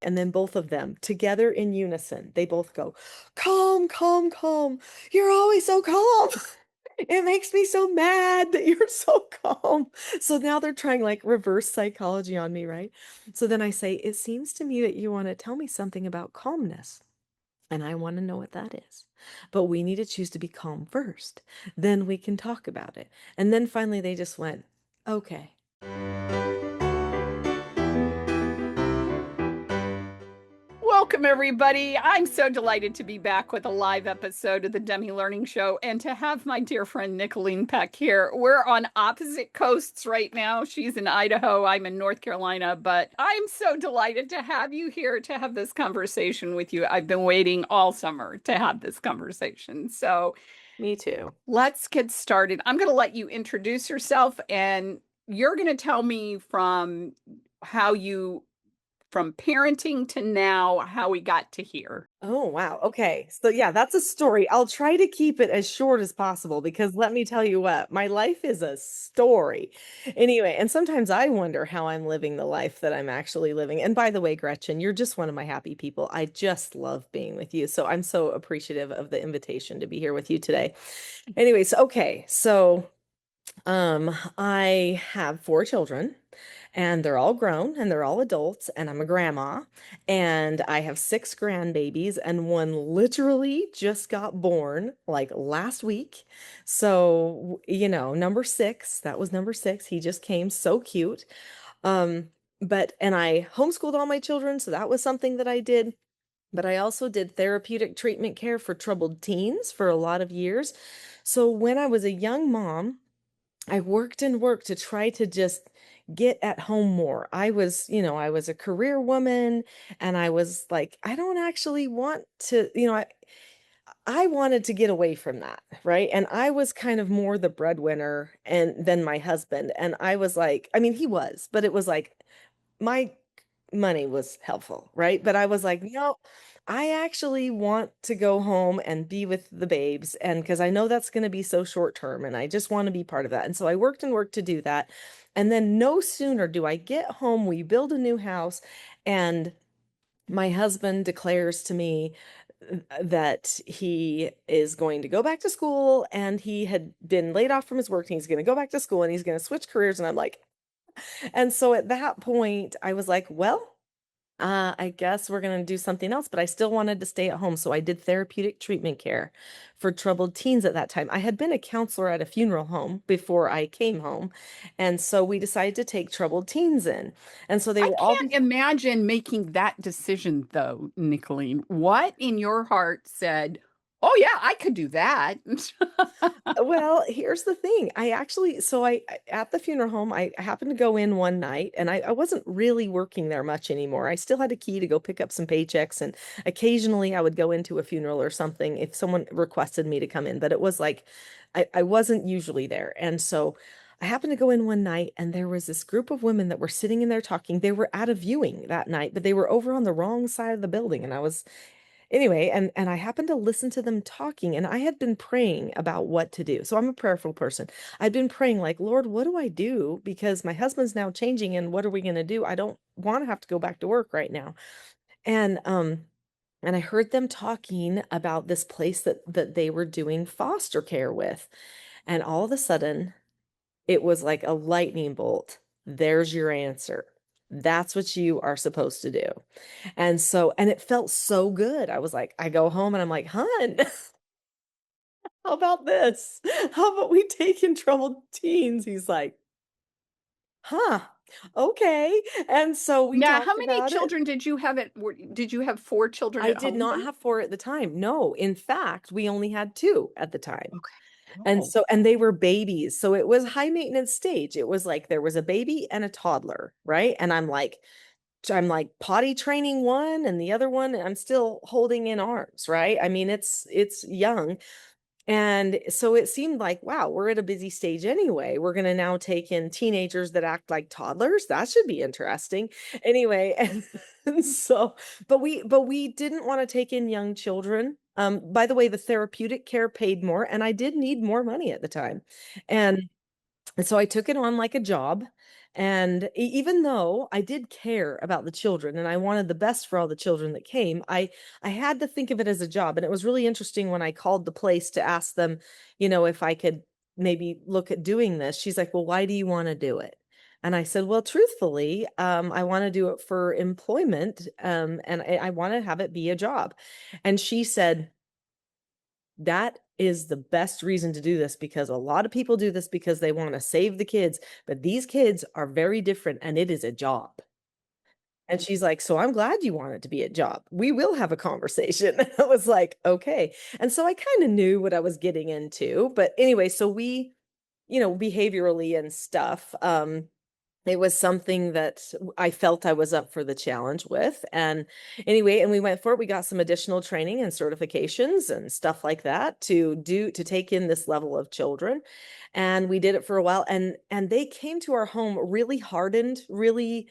And then both of them together in unison, they both go, calm, calm, calm. You're always so calm. It makes me so mad that you're so calm. So now they're trying like reverse psychology on me, right? So then I say, it seems to me that you want to tell me something about calmness. And I want to know what that is. But we need to choose to be calm first. Then we can talk about it. And then finally they just went, okay. Welcome, everybody. I'm so delighted to be back with a live episode of the Demi Learning Show and to have my dear friend Nicholeen Peck here. We're on opposite coasts right now. She's in Idaho, I'm in North Carolina, but I'm so delighted to have you here to have this conversation with you. I've been waiting all summer to have this conversation. So Me too. let's get started. I'm going to let you introduce yourself, and you're going to tell me from how you from parenting to now, how we got to here. Oh, wow. Okay. So, yeah, that's a story. I'll try to keep it as short as possible because let me tell you what, my life is a story. Anyway, and sometimes I wonder how I'm living the life that I'm actually living. And by the way, Gretchen, you're just one of my happy people. I just love being with you. So, I'm so appreciative of the invitation to be here with you today. Anyways, okay. So, I have four children and they're all grown and they're all adults, and I'm a grandma, and I have six grandbabies, and one literally just got born like last week. So, number six, that was number six. He just came, so cute. Um, and I homeschooled all my children, so that was something that I did. But I also did therapeutic treatment care for troubled teens for a lot of years. So when I was a young mom, I worked and worked to try to just get at home more. I was a career woman, and I was like, I don't actually want to, I wanted to get away from that, right? And I was kind of more the breadwinner and than my husband. And I was like, I mean, he was, but it was like my money was helpful, right? But I was like, no, I actually want to go home and be with the babes. And because I know that's going to be so short term, and I just want to be part of that. And so I worked and worked to do that. And then no sooner do I get home, we build a new house, and my husband declares to me that he is going to go back to school, and he had been laid off from his work, and he's going to go back to school and he's going to switch careers. And I'm like, and so at that point, I was like, well, I guess we're going to do something else, but I still wanted to stay at home. So I did therapeutic treatment care for troubled teens at that time. I had been a counselor at a funeral home before I came home. And so we decided to take troubled teens in. And so they I were all can't imagine making that decision, though, Nicholeen. What in your heart said, oh, yeah, I could do that? Well, here's the thing. At the funeral home, I happened to go in one night, and I wasn't really working there much anymore. I still had a key to go pick up some paychecks, and occasionally I would go into a funeral or something if someone requested me to come in, but it was like I wasn't usually there. And so I happened to go in one night, and there was this group of women that were sitting in there talking. They were at a viewing that night, but they were over on the wrong side of the building, and I was anyway, and I happened to listen to them talking, and I had been praying about what to do. So I'm a prayerful person. I'd been praying like, Lord, what do I do? Because my husband's now changing, and what are we going to do? I don't want to have to go back to work right now. And and I heard them talking about this place that they were doing foster care with. And all of a sudden, it was like a lightning bolt. There's your answer. That's what you are supposed to do. And it felt so good. I was like, I go home and I'm like, hun, how about this? How about we take in troubled teens? He's like, huh, okay. And so we Now, how talked many about it. children did you have did you have four children I at did home not then? have four at the time. No, in fact, we only had two at the time. Okay. And Oh, so, and they were babies. So it was high maintenance stage. It was like there was a baby and a toddler, right? And I'm like potty training one, and the other one I'm still holding in arms, right? I mean, it's young. And so it seemed like, wow, we're at a busy stage anyway. We're going to now take in teenagers that act like toddlers. That should be interesting. Anyway, and so but we didn't want to take in young children. By the way, the therapeutic care paid more, and I did need more money at the time. And so I took it on like a job. And even though I did care about the children and I wanted the best for all the children that came, I had to think of it as a job. And it was really interesting when I called the place to ask them, if I could maybe look at doing this. She's like, "Well, why do you want to do it?" And I said, "Well, truthfully, I want to do it for employment, and I want to have it be a job." And she said, "That is the best reason to do this because a lot of people do this because they want to save the kids, but these kids are very different and it is a job." And she's like, "So I'm glad you want it to be a job. We will have a conversation." I was like, "Okay." And so I kind of knew what I was getting into. But anyway, so we, behaviorally and stuff, it was something that I felt I was up for the challenge with. And anyway, and we went for it. We got some additional training and certifications and stuff like that to take in this level of children. And we did it for a while. And they came to our home really hardened, really,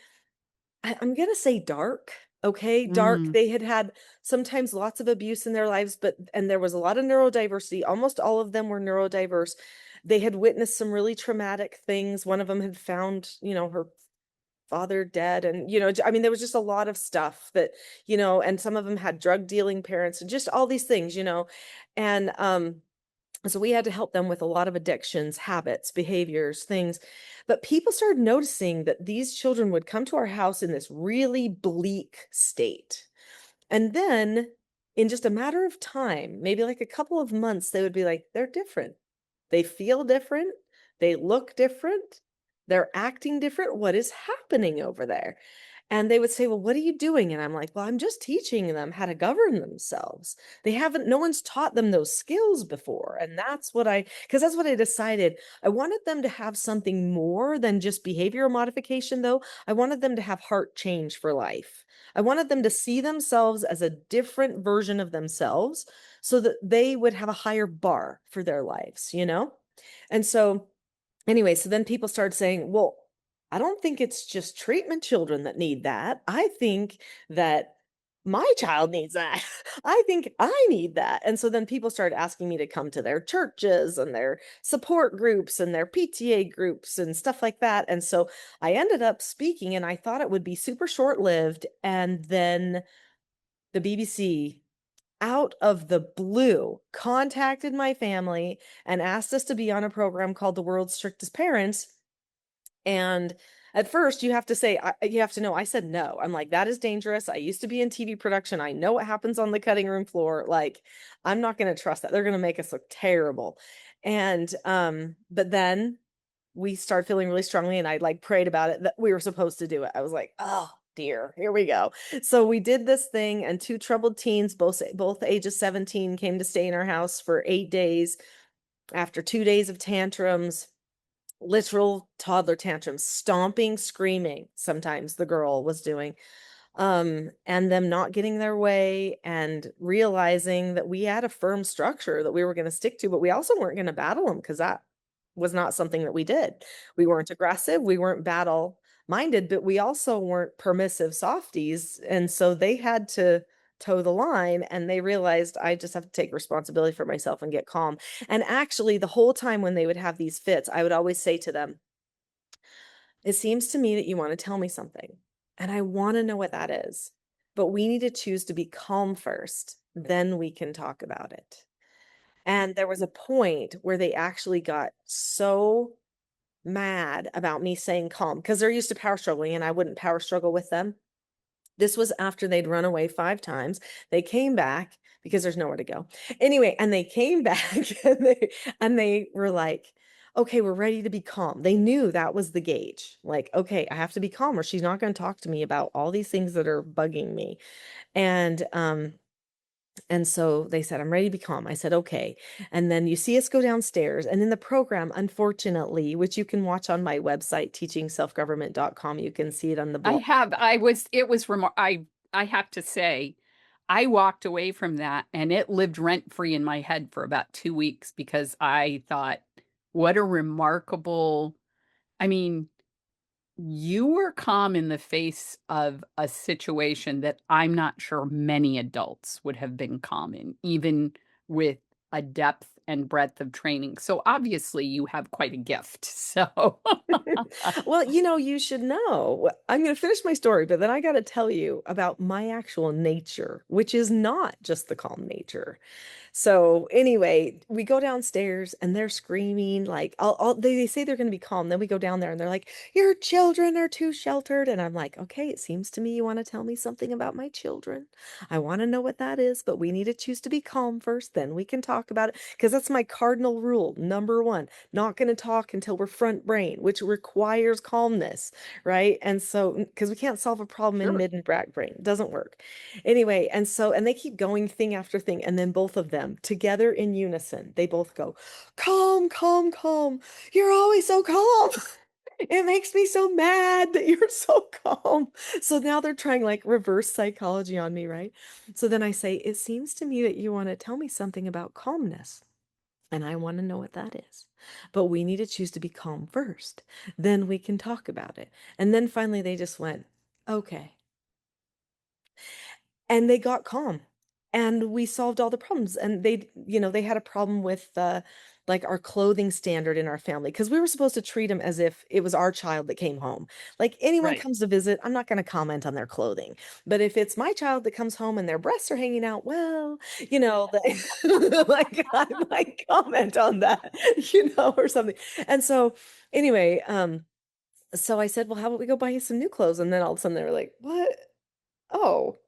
I'm gonna say dark. Okay, dark. Mm. They had had sometimes lots of abuse in their lives, and there was a lot of neurodiversity. Almost all of them were neurodiverse. They had witnessed some really traumatic things. One of them had found, her father dead, and I mean, there was just a lot of stuff that, and some of them had drug dealing parents, and just all these things, and so we had to help them with a lot of addictions, habits, behaviors, things. But people started noticing that these children would come to our house in this really bleak state. And then in just a matter of time, maybe like a couple of months, they would be like, they're different. They feel different. They look different. They're acting different. What is happening over there? And they would say, "Well, what are you doing?" And I'm like, "Well, I'm just teaching them how to govern themselves. No one's taught them those skills before." And because that's what I decided. I wanted them to have something more than just behavioral modification, though. I wanted them to have heart change for life. I wanted them to see themselves as a different version of themselves so that they would have a higher bar for their lives. And so, anyway, so then people started saying, "Well, I don't think it's just treatment children that need that. I think that my child needs that. I think I need that." And so then people started asking me to come to their churches and their support groups and their PTA groups and stuff like that. And so I ended up speaking, and I thought it would be super short-lived. And then the BBC, out of the blue, contacted my family and asked us to be on a program called The World's Strictest Parents. And at first, you have to know, I said no. I'm like, "That is dangerous. I used to be in TV production. I know what happens on the cutting room floor. Like, I'm not going to trust that. They're going to make us look terrible." And but then we started feeling really strongly, and I like prayed about it that we were supposed to do it. I was like, "Oh dear, here we go." So we did this thing, and two troubled teens, both ages 17, came to stay in our house for 8 days after 2 days of tantrums, literal toddler tantrums, stomping, screaming, sometimes the girl was doing, and them not getting their way and realizing that we had a firm structure that we were gonna stick to, but we also weren't gonna battle them because that was not something that we did. We weren't aggressive, we weren't battle-minded, but we also weren't permissive softies, and so they had to toe the line, and they realized, "I just have to take responsibility for myself and get calm." And actually, the whole time when they would have these fits, I would always say to them, "It seems to me that you wanna tell me something, and I wanna know what that is, but we need to choose to be calm first, then we can talk about it." And there was a point where they actually got so mad about me saying calm because 'cause they're used to power struggling, and I wouldn't power struggle with them. This was after they'd run away 5 times. They came back because there's nowhere to go. Anyway, and they came back and they were like, "Okay, we're ready to be calm." They knew that was the gauge. Like, "Okay, I have to be calm or she's not gonna talk to me about all these things that are bugging me." And, and so they said, "I'm ready to be calm." I said, "Okay." And then you see us go downstairs, and in the program, unfortunately, which you can watch on my website, teachingselfgovernment.com, you can see it on the I blog. have I was it was remar I have to say, I walked away from that, and it lived rent free in my head for about 2 weeks because I thought, "What a remarkable." I mean, you were calm in the face of a situation that I'm not sure many adults would have been calm in, even with a depth and breadth of training. So obviously you have quite a gift. So Well, you know, you should know. I'm going to finish my story, but then I got to tell you about my actual nature, which is not just the calm nature. So anyway, we go downstairs and they're screaming like they say they're going to be calm. Then we go down there and they're like, "Your children are too sheltered." And I'm like, "Okay, it seems to me you want to tell me something about my children. I want to know what that is, but we need to choose to be calm first. Then we can talk about it because that's my cardinal rule. Number one, not going to talk until we're front brain, which requires calmness, right? And so because we can't solve a problem in sure. mid and back brain, it doesn't work. Anyway, and they keep going thing after thing, and then both of them together in unison, they both go, "Calm, calm, calm. You're always so calm." It makes me so mad that you're so calm. So now they're trying like reverse psychology on me, right? So then I say, "It seems to me that you want to tell me something about calmness, and I want to know what that is. But we need to choose to be calm first. Then we can talk about it." And then finally they just went, "Okay." And they got calm, and we solved all the problems, and they had a problem with, like, our clothing standard in our family because we were supposed to treat them as if it was our child that came home. Like, anyone Right. comes to visit, I'm not gonna comment on their clothing, but if it's my child that comes home and their breasts are hanging out, well, like, I might comment on that, or something. And so, anyway, so I said, "Well, how about we go buy you some new clothes?" And then all of a sudden they were like, "What? Oh,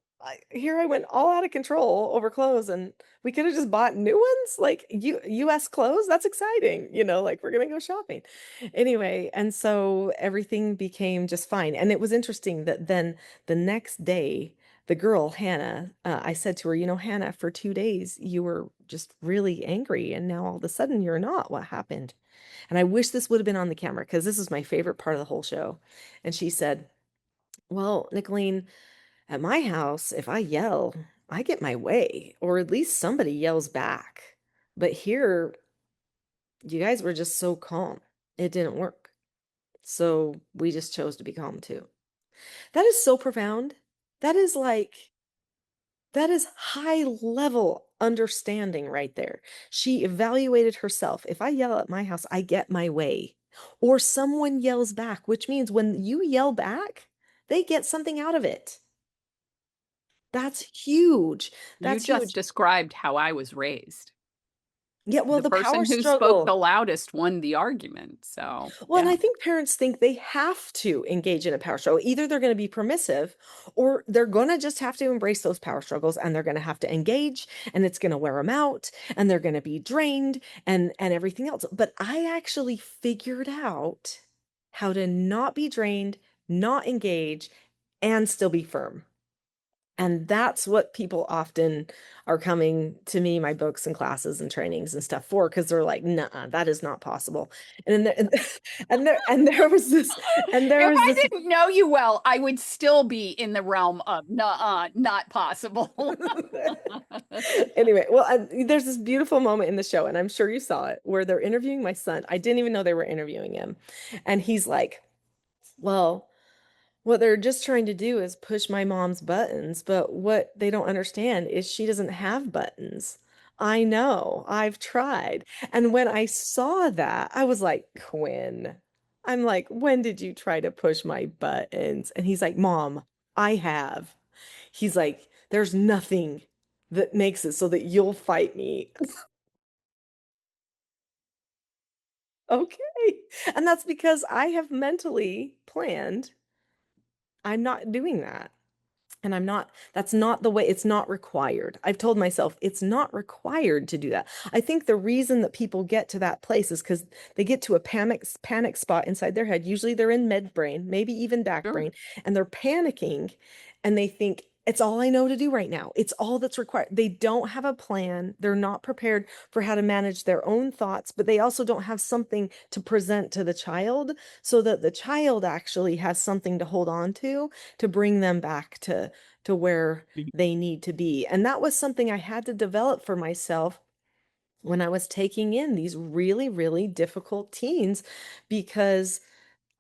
here I went all out of control over clothes, and we could have just bought new ones, like US clothes. That's exciting, like we're gonna go shopping." Anyway, and so everything became just fine. And it was interesting that then the next day, the girl, Hannah, I said to her, "Hannah, for 2 days you were just really angry, and now all of a sudden you're not. What happened?" And I wish this would have been on the camera because this is my favorite part of the whole show. And she said, "Well, Nicholeen, at my house, if I yell, I get my way, or at least somebody yells back. But here, you guys were just so calm. It didn't work. So we just chose to be calm too." That is so profound. That is like, that is high level understanding right there. She evaluated herself. If I yell at my house, I get my way. Or someone yells back, which means when you yell back, they get something out of it. That's huge. You That's just huge. described how I was raised. Yeah, well, The the power person who spoke struggle. the loudest won the argument. So, Well, and yeah. I think parents think they have to engage in a power struggle. Either they're going to be permissive or they're going to just have to embrace those power struggles, and they're going to have to engage, and it's going to wear them out, and they're going to be drained and everything else. But I actually figured out how to not be drained, not engage, and still be firm. And that's what people often are coming to me, my books and classes and trainings and stuff for, because they're like, "Nuh-uh, that is not possible." And then and there was this and there If was I this didn't know you well, I would still be in the realm of nuh-uh, not possible. Anyway, well, there's this beautiful moment in the show, and I'm sure you saw it, where they're interviewing my son. I didn't even know they were interviewing him. And he's like, "Well, what they're just trying to do is push my mom's buttons, but what they don't understand is she doesn't have buttons." I know, I've tried. And when I saw that, I was like, "Quinn," I'm like, "When did you try to push my buttons?" And he's like, "Mom, I have." He's like, "There's nothing that makes it so that you'll fight me." Okay. And that's because I have mentally planned I'm not doing that. And that's not the way, it's not required. I've told myself it's not required to do that. I think the reason that people get to that place is because they get to a panic spot inside their head. Usually they're in mid brain, maybe even back Sure. brain, and they're panicking and they think it's all I know to do right now. It's all that's required. They don't have a plan. They're not prepared for how to manage their own thoughts, but they also don't have something to present to the child so that the child actually has something to hold on to bring them back to where they need to be. And that was something I had to develop for myself when I was taking in these really, really difficult teens because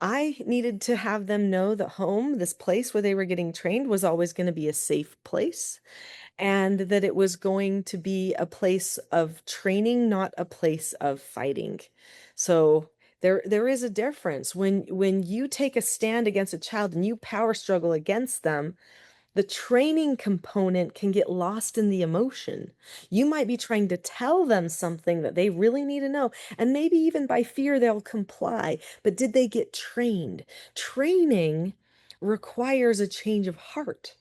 I needed to have them know that home, this place where they were getting trained, was always going to be a safe place, and that it was going to be a place of training, not a place of fighting. So there is a difference when you take a stand against a child and you power struggle against them. The training component can get lost in the emotion. You might be trying to tell them something that they really need to know, and maybe even by fear they'll comply. But did they get trained? Training requires a change of heart,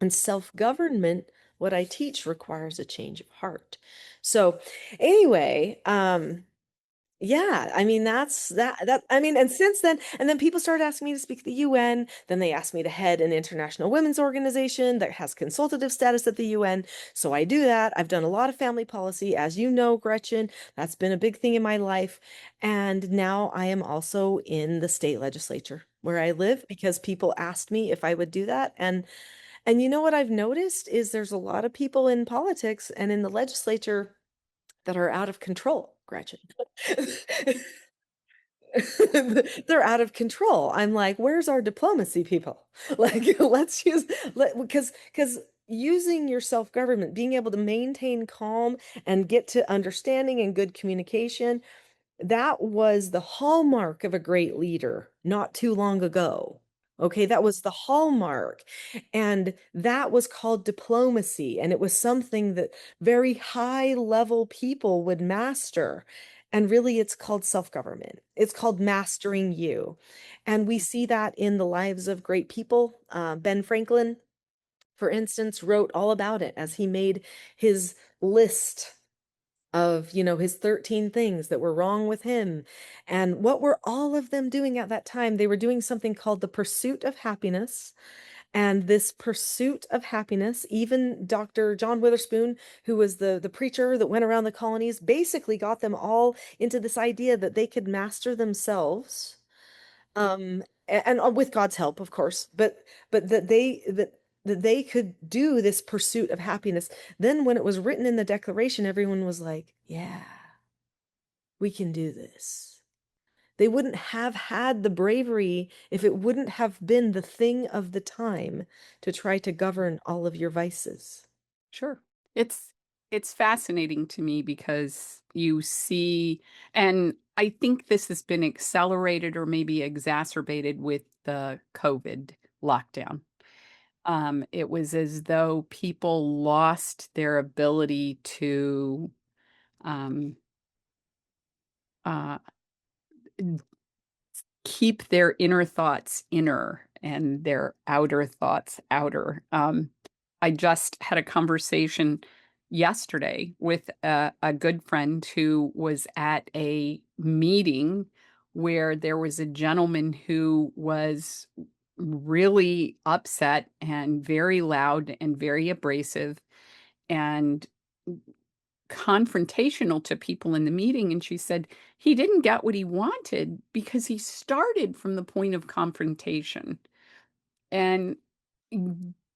and self-government, what I teach, requires a change of heart. So, anyway, yeah, I mean that I mean, and since then, and then people started asking me to speak at the UN, then they asked me to head an international women's organization that has consultative status at the UN. So I do that. I've done a lot of family policy, as you know, Gretchen. That's been a big thing in my life. And now I am also in the state legislature where I live because people asked me if I would do that. And you know what I've noticed is there's a lot of people in politics and in the legislature that are out of control, Gretchen. They're out of control. I'm like, where's our diplomacy, people? Like, let's use because using your self-government, being able to maintain calm and get to understanding and good communication, that was the hallmark of a great leader not too long ago. Okay, that was the hallmark. And that was called diplomacy. And it was something that very high level people would master. And really, it's called self-government. It's called mastering you. And we see that in the lives of great people. Ben Franklin, for instance, wrote all about it as he made his list of, his 13 things that were wrong with him. And what were all of them doing at that time? They were doing something called the pursuit of happiness. And this pursuit of happiness, even Dr. John Witherspoon, who was the preacher that went around the colonies, basically got them all into this idea that they could master themselves, and with God's help, of course, but that they could do this pursuit of happiness. Then when it was written in the Declaration, everyone was like, yeah, we can do this. They wouldn't have had the bravery if it wouldn't have been the thing of the time to try to govern all of your vices. Sure. It's it's fascinating to me because you see, and I think this has been accelerated or maybe exacerbated with the COVID lockdown. It was as though people lost their ability to um, uh, keep their inner thoughts inner and their outer thoughts outer. I just had a conversation yesterday with a good friend who was at a meeting where there was a gentleman who was really upset and very loud and very abrasive and confrontational to people in the meeting, and she said he didn't get what he wanted because he started from the point of confrontation. And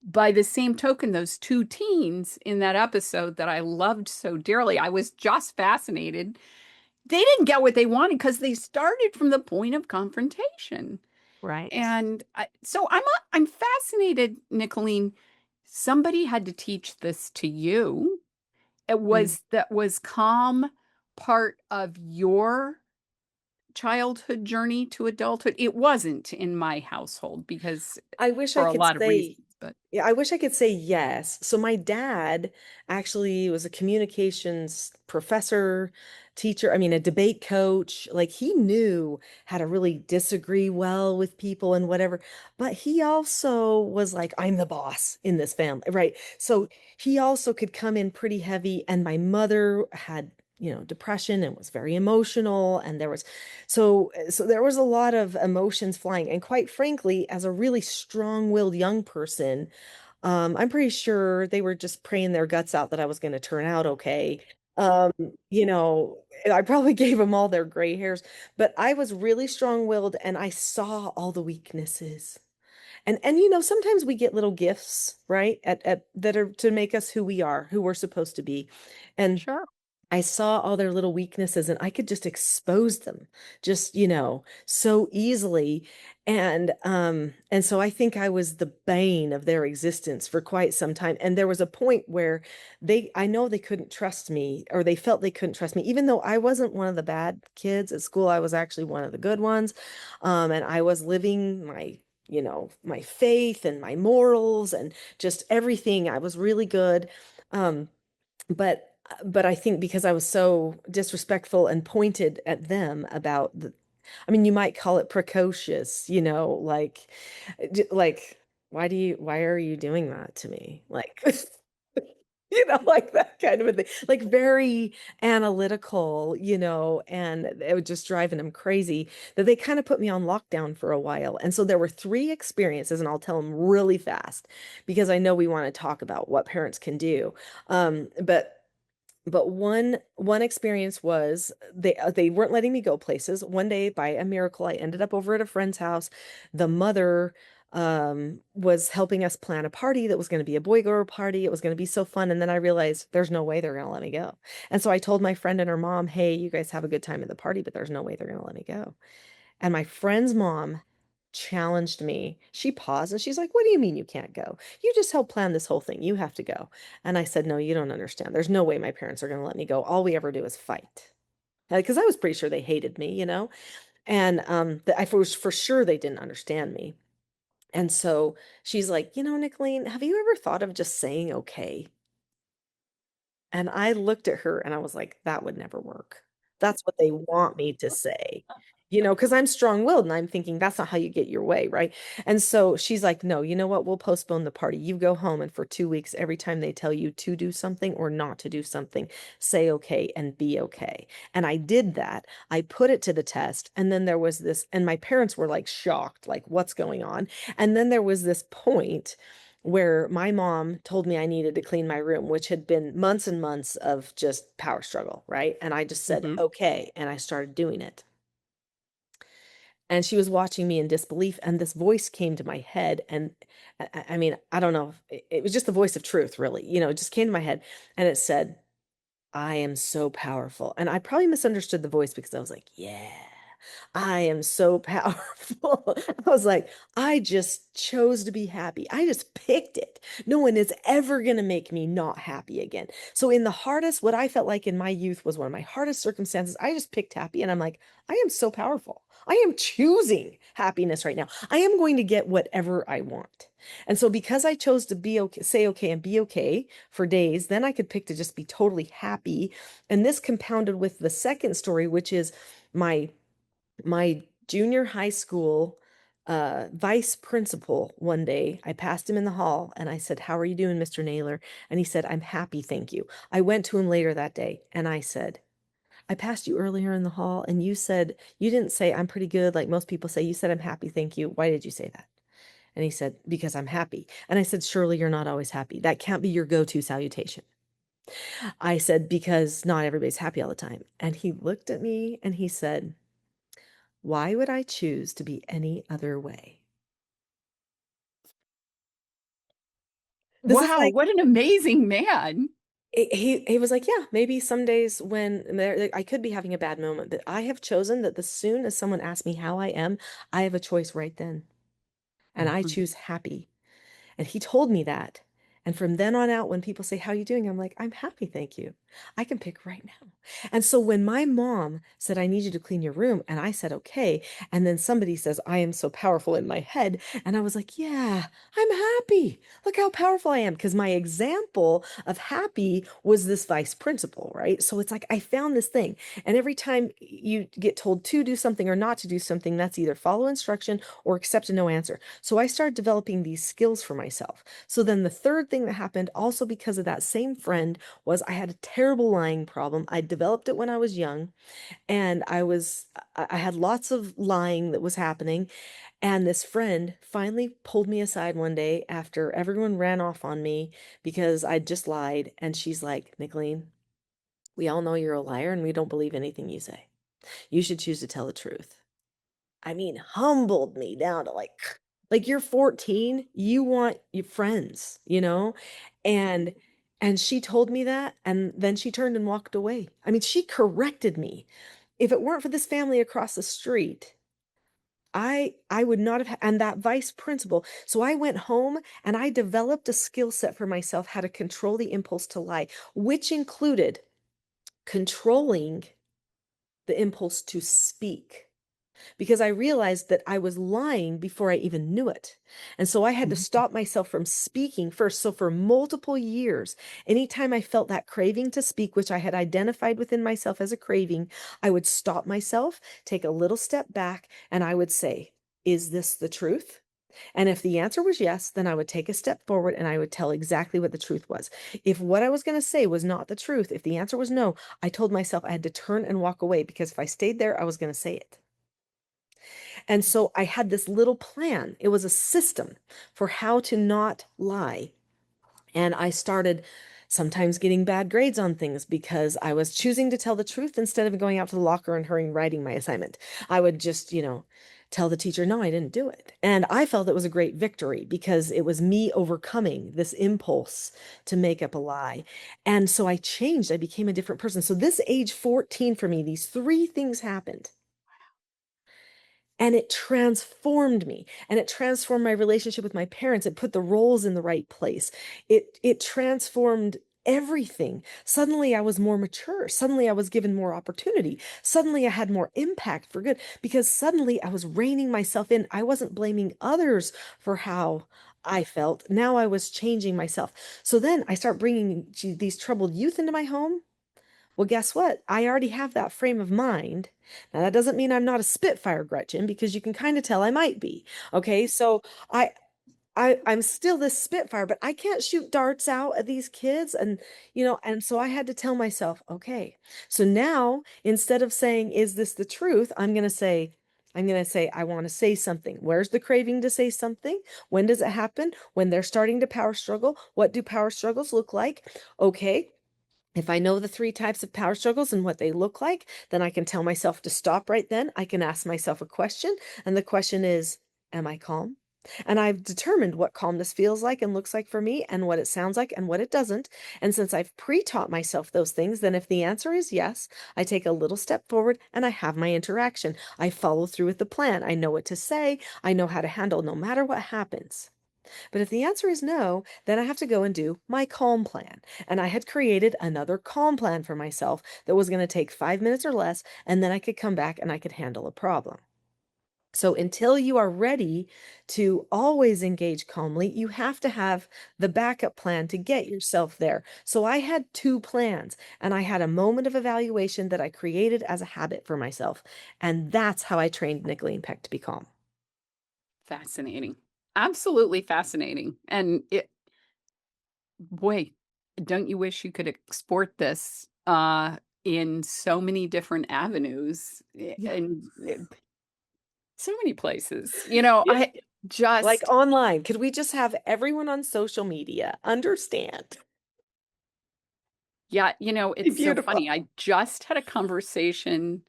by the same token, those 2 teens in that episode that I loved so dearly, I was just fascinated. They didn't get what they wanted because they started from the point of confrontation. Right. And I'm fascinated, Nicholeen. Somebody had to teach this to you. That was calm part of your childhood journey to adulthood? It wasn't in my household because I wish I for a could lot of say, reasons, but yeah, I wish I could say yes. So my dad actually was a communications professor, teacher, I mean, a debate coach. Like he knew how to really disagree well with people and whatever. But he also was like, I'm the boss in this family, right? So he also could come in pretty heavy. And my mother had, depression and was very emotional. And so there was a lot of emotions flying. And quite frankly, as a really strong-willed young person, I'm pretty sure they were just praying their guts out that I was going to turn out okay. Um, you know, I probably gave them all their gray hairs, but I was really strong-willed and I saw all the weaknesses. And sometimes we get little gifts, right? At that are to make us who we are, who we're supposed to be. And sure. I saw all their little weaknesses and I could just expose them just, so easily. And so I think I was the bane of their existence for quite some time. And there was a point where I know they couldn't trust me, or they felt they couldn't trust me, even though I wasn't one of the bad kids at school. I was actually one of the good ones. And I was living my faith and my morals and just everything. I was really good. Um, but I think because I was so disrespectful and pointed at them about I mean, you might call it precocious, like, why are you doing that to me? Like, like that kind of a thing, like very analytical, and it was just driving them crazy that they kind of put me on lockdown for a while. And so there were three experiences, and I'll tell them really fast because I know we want to talk about what parents can do. But one experience was they weren't letting me go places. One day, by a miracle, I ended up over at a friend's house. The mother was helping us plan a party that was going to be a boy girl party. It was going to be so fun. And then I realized there's no way they're going to let me go. And so I told my friend and her mom, "Hey, you guys have a good time at the party, but there's no way they're going to let me go." And my friend's mom challenged me. She paused and she's like, "What do you mean you can't go? You just helped plan this whole thing. You have to go." And I said, "No, you don't understand. There's no way my parents are going to let me go. All we ever do is fight." Because I was pretty sure they hated me. And I was for sure they didn't understand me. And so she's like, "Nicholeen, have you ever thought of just saying okay?" And I looked at her and I was like, that would never work. That's what they want me to say, because I'm strong-willed and I'm thinking that's not how you get your way, right? And so she's like, "No, you know what? We'll postpone the party. You go home, and for 2 weeks, every time they tell you to do something or not to do something, say okay and be okay." And I did that. I put it to the test. And then there was this, and my parents were like shocked, like, what's going on? And then there was this point where my mom told me I needed to clean my room, which had been months and months of just power struggle, right? And I just said, Hmm. okay. And I started doing it. And she was watching me in disbelief. And this voice came to my head. And I mean, I don't know. It was just the voice of truth, really. It just came to my head. And it said, "I am so powerful." And I probably misunderstood the voice because I was like, "Yeah, I am so powerful." I was like, "I just chose to be happy. I just picked it. No one is ever going to make me not happy again." So, in the hardest, what I felt like in my youth was one of my hardest circumstances, I just picked happy. And I'm like, I am so powerful. I am choosing happiness right now. I am going to get whatever I want. And so, because I chose to be okay, say okay, and be okay for days, then I could pick to just be totally happy. And this compounded with the second story, which is my my junior high school vice principal. One day I passed him in the hall and I said, "How are you doing, Mr. Naylor?" And he said, "I'm happy, thank you." I went to him later that day and I said, "I passed you earlier in the hall and you didn't say I'm pretty good like most people say. You said I'm happy, thank you. Why did you say that?" And he said, "Because I'm happy." And I said, "Surely you're not always happy. That can't be your go-to salutation." I said, "Because not everybody's happy all the time." And he looked at me and he said, "Why would I choose to be any other way?" This is Wow, like, what an amazing man. he was like, "Yeah, maybe some days when I could be having a bad moment, but I have chosen that as soon as someone asks me how I am, I have a choice right then, and I Mhm. choose happy." And he told me that. And from then on out, when people say, "How are you doing?" I'm like, "I'm happy, thank you. I can pick right now." And so when my mom said, "I need you to clean your room," and I said, "Okay," and then somebody says, "I am so powerful in my head," and I was like, "Yeah, I'm happy. Look how powerful I am." Because my example of happy was this vice principal, right? So it's like I found this thing. And every time you get told to do something or not to do something, that's either follow instruction or accept a no answer. So I started developing these skills for myself. So then the third thing that happened, also because of that same friend, was I had a terrible lying problem. I developed it when I was young, and I had lots of lying that was happening. And this friend finally pulled me aside one day after everyone ran off on me because I'd just lied. And she's like, "Nicholeen, we all know you're a liar and we don't believe anything you say. You should choose to tell the truth." I mean, humbled me down to like you're 14, you want your friends, and And she told me that, and then she turned and walked away. I mean, she corrected me. If it weren't for this family across the street, I would not have, and that vice principal. So I went home and I developed a skill set for myself how to control the impulse to lie, which included controlling the impulse to speak, because I realized that I was lying before I even knew it. And so I had to Mhm. stop myself from speaking first. So for multiple years, anytime I felt that craving to speak, which I had identified within myself as a craving, I would stop myself, take a little step back, and I would say, is this the truth? And if the answer was yes, then I would take a step forward and I would tell exactly what the truth was. If what I was going to say was not the truth, if the answer was no, I told myself I had to turn and walk away, because if I stayed there, I was going to say it. And so I had this little plan. It was a system for how to not lie. And I started sometimes getting bad grades on things because I was choosing to tell the truth instead of going out to the locker and hurrying writing my assignment. I would just, tell the teacher, no, I didn't do it. And I felt it was a great victory because it was me overcoming this impulse to make up a lie. And so I changed. I became a different person. So this age 14 for me, these three things happened. And it transformed me, and it transformed my relationship with my parents. It put the roles in the right place. It transformed everything. Suddenly I was more mature. Suddenly I was given more opportunity. Suddenly I had more impact for good, because suddenly I was reining myself in. I wasn't blaming others for how I felt. Now I was changing myself. So then I start bringing these troubled youth into my home. Well, guess what? I already have that frame of mind. Now, that doesn't mean I'm not a Spitfire, Gretchen, because you can kind of tell I might be. Okay, so I, I'm still this Spitfire, but I can't shoot darts out at these kids, and so I had to tell myself, okay. So now, instead of saying, "Is this the truth?" I'm going to say, I want to say something. Where's the craving to say something? When does it happen? When they're starting to power struggle. What do power struggles look like? Okay. If I know the three types of power struggles and what they look like, then I can tell myself to stop right then. I can ask myself a question, and the question is, am I calm? And I've determined what calmness feels like and looks like for me, and what it sounds like and what it doesn't. And since I've pre-taught myself those things, then if the answer is yes, I take a little step forward and I have my interaction. I follow through with the plan. I know what to say. I know how to handle no matter what happens. But if the answer is no, then I have to go and do my calm plan. And I had created another calm plan for myself that was going to take 5 minutes or less, and then I could come back and I could handle a problem. So until you are ready to always engage calmly, you have to have the backup plan to get yourself there. So I had two plans, and I had a moment of evaluation that I created as a habit for myself. And that's how I trained Nicholeen Peck to be calm. Fascinating. Absolutely fascinating. And boy, don't you wish you could export this in so many different avenues Yeah. and so many places. You know, Yeah. I Like just online, could we just have everyone on social media understand? yeah, it's so Beautiful. funny. I just had a conversation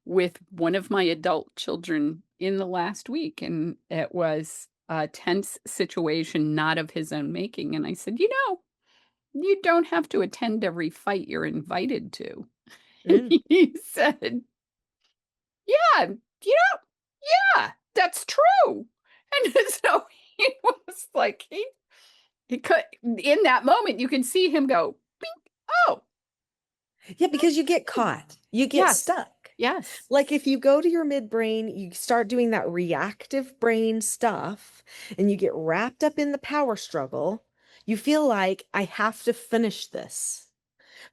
with one of my adult children in the last week, and it was a tense situation, not of his own making. And I said, you don't have to attend every fight you're invited to. And Mm. he said, yeah, yeah, that's true. And so he was like, he could, in that moment, you can see him go, "Bink. Oh, Yeah, because you get caught. You get yes, stuck. yes. Like if you go to your midbrain, you start doing that reactive brain stuff and you get wrapped up in the power struggle, you feel like I have to finish this.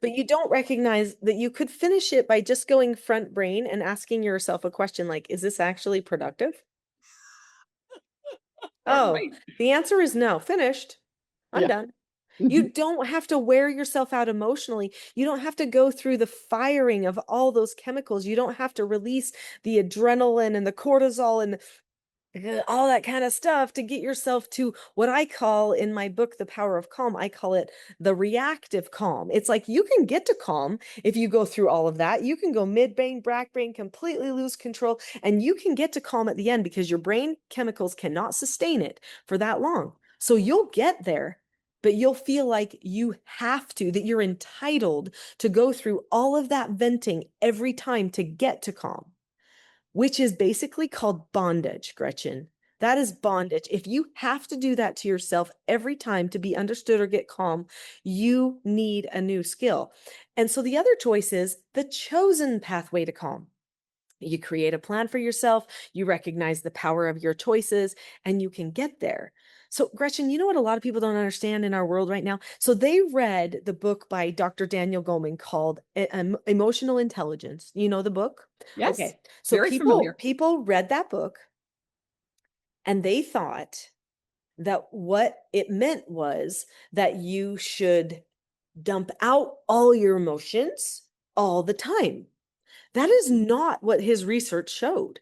But you don't recognize that you could finish it by just going front brain and asking yourself a question like, is this actually productive? Oh, Right. the answer is no. Finished. I'm Yeah. done. Mhm. You don't have to wear yourself out emotionally. You don't have to go through the firing of all those chemicals. You don't have to release the adrenaline and the cortisol and all that kind of stuff to get yourself to what I call in my book, The Power of Calm, I call it the reactive calm. It's like you can get to calm if you go through all of that. You can go midbrain, back brain, completely lose control, and you can get to calm at the end because your brain chemicals cannot sustain it for that long. So you'll get there. but you'll feel like you have to, that you're entitled to go through all of that venting every time to get to calm, which is basically called bondage, Gretchen. That is bondage. If you have to do that to yourself every time to be understood or get calm, you need a new skill. And so the other choice is the chosen pathway to calm. You create a plan for yourself, you recognize the power of your choices, and you can get there. So, Gretchen, you know what a lot of people don't understand in our world right now? So, they read the book by Dr. Daniel Goleman called Emotional Intelligence. You know the book? Yes, Okay. So, very people familiar. people read that book and they thought that what it meant was that you should dump out all your emotions all the time. That is not what his research showed.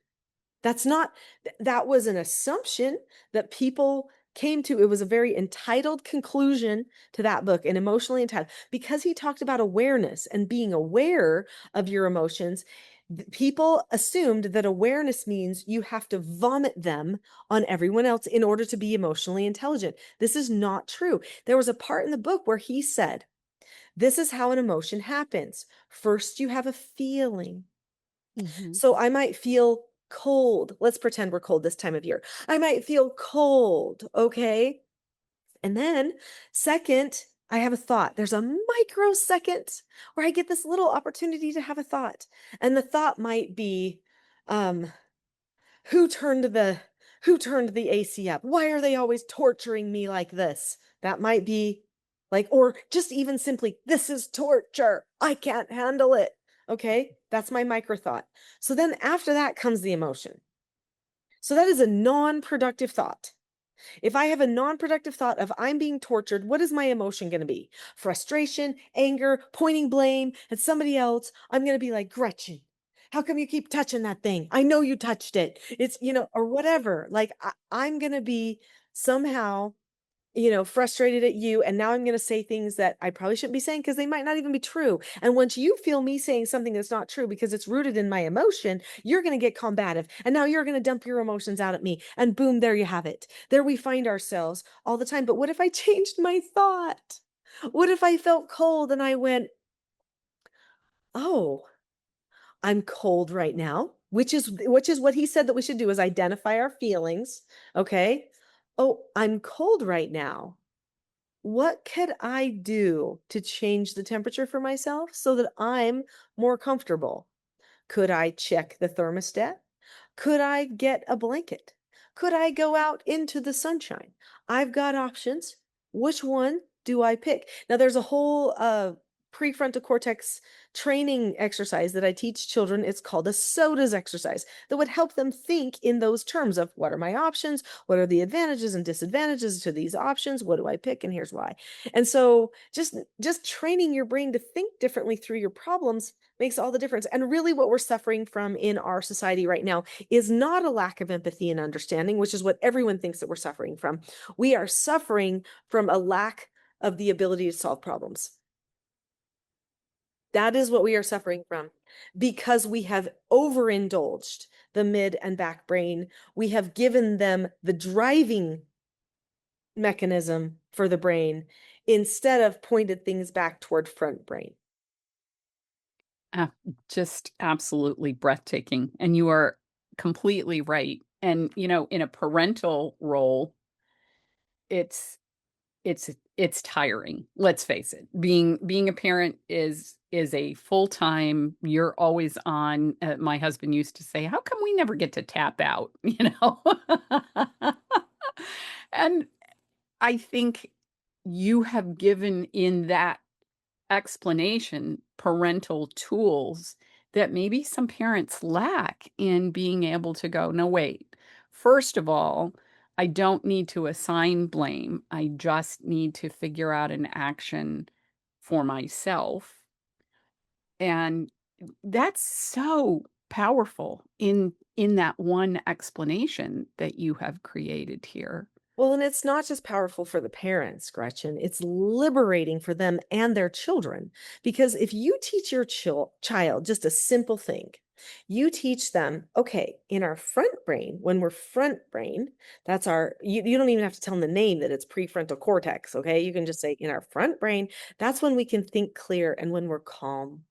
That's not, that was an assumption that people came to. It was a very entitled conclusion to that book, and emotionally entitled, because he talked about awareness and being aware of your emotions. People assumed that awareness means you have to vomit them on everyone else in order to be emotionally intelligent. This is not true. There was a part in the book where he said, this is how an emotion happens. First, you have a feeling. Mhm. So I might feel cold. Let's pretend we're cold this time of year. I might feel cold, okay? And then, second, I have a thought. There's a microsecond where I get this little opportunity to have a thought. And the thought might be, um, who turned the who turned the AC up? Why are they always torturing me like this? That might be like, or just even simply, this is torture. I can't handle it. Okay, that's my micro thought. So then after that comes the emotion. So that is a non-productive thought. If I have a non-productive thought of I'm being tortured, what is my emotion going to be? Frustration, anger, pointing blame at somebody else. I'm going to be like, Gretchen, how come you keep touching that thing? I know you touched it. It's, or whatever. Like I'm going to be somehow, frustrated at you. And now I'm going to say things that I probably shouldn't be saying because they might not even be true. And once you feel me saying something that's not true because it's rooted in my emotion, you're going to get combative. And now you're going to dump your emotions out at me. And boom, there you have it. There we find ourselves all the time. But what if I changed my thought? What if I felt cold and I went, oh, I'm cold right now, which is what he said that we should do, is identify our feelings. Okay. Oh, I'm cold right now. What could I do to change the temperature for myself so that I'm more comfortable? Could I check the thermostat? Could I get a blanket? Could I go out into the sunshine? I've got options. Which one do I pick? Now, there's a whole prefrontal cortex training exercise that I teach children. It's called a SOTAS exercise that would help them think in those terms of what are my options? What are the advantages and disadvantages to these options? What do I pick? And here's why. And so just training your brain to think differently through your problems makes all the difference. And really what we're suffering from in our society right now is not a lack of empathy and understanding, which is what everyone thinks that we're suffering from. We are suffering from a lack of the ability to solve problems. That is what we are suffering from because we have overindulged the mid and back brain. We have given them the driving mechanism for the brain instead of pointed things back toward front brain. Ah, just absolutely breathtaking, and you are completely right. And, in a parental role, it's it's tiring. Let's face it. Being a parent is a full-time, you're always on. My husband used to say, "How come we never get to tap out?" And I think you have given in that explanation parental tools that maybe some parents lack in being able to go, no, wait. First of all, I don't need to assign blame. I just need to figure out an action for myself. And that's so powerful in that one explanation that you have created here. Well, and it's not just powerful for the parents, Gretchen. It's liberating for them and their children. Because if you teach your child just a simple thing, You teach them, okay, in our front brain, when we're front brain, that's you don't even have to tell them the name that it's prefrontal cortex, okay? You can just say in our front brain, that's when we can think clear and when we're calm.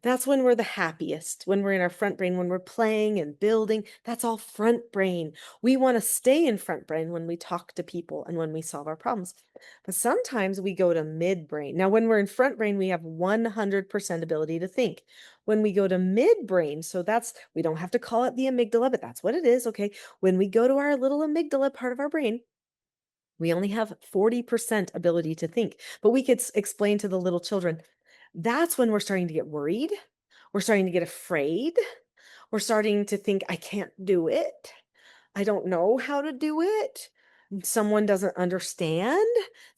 That's when we're the happiest, when we're in our front brain, when we're playing and building. That's all front brain. We want to stay in front brain when we talk to people and when we solve our problems. But sometimes we go to midbrain. Now, when we're in front brain, we have 100% ability to think. When we go to midbrain, so that's, we don't have to call it the amygdala, but that's what it is, okay? When we go to our little amygdala part of our brain, we only have 40% ability to think. But we could explain to the little children, that's when we're starting to get worried. We're starting to get afraid. We're starting to think, I can't do it. I don't know how to do it. Someone doesn't understand.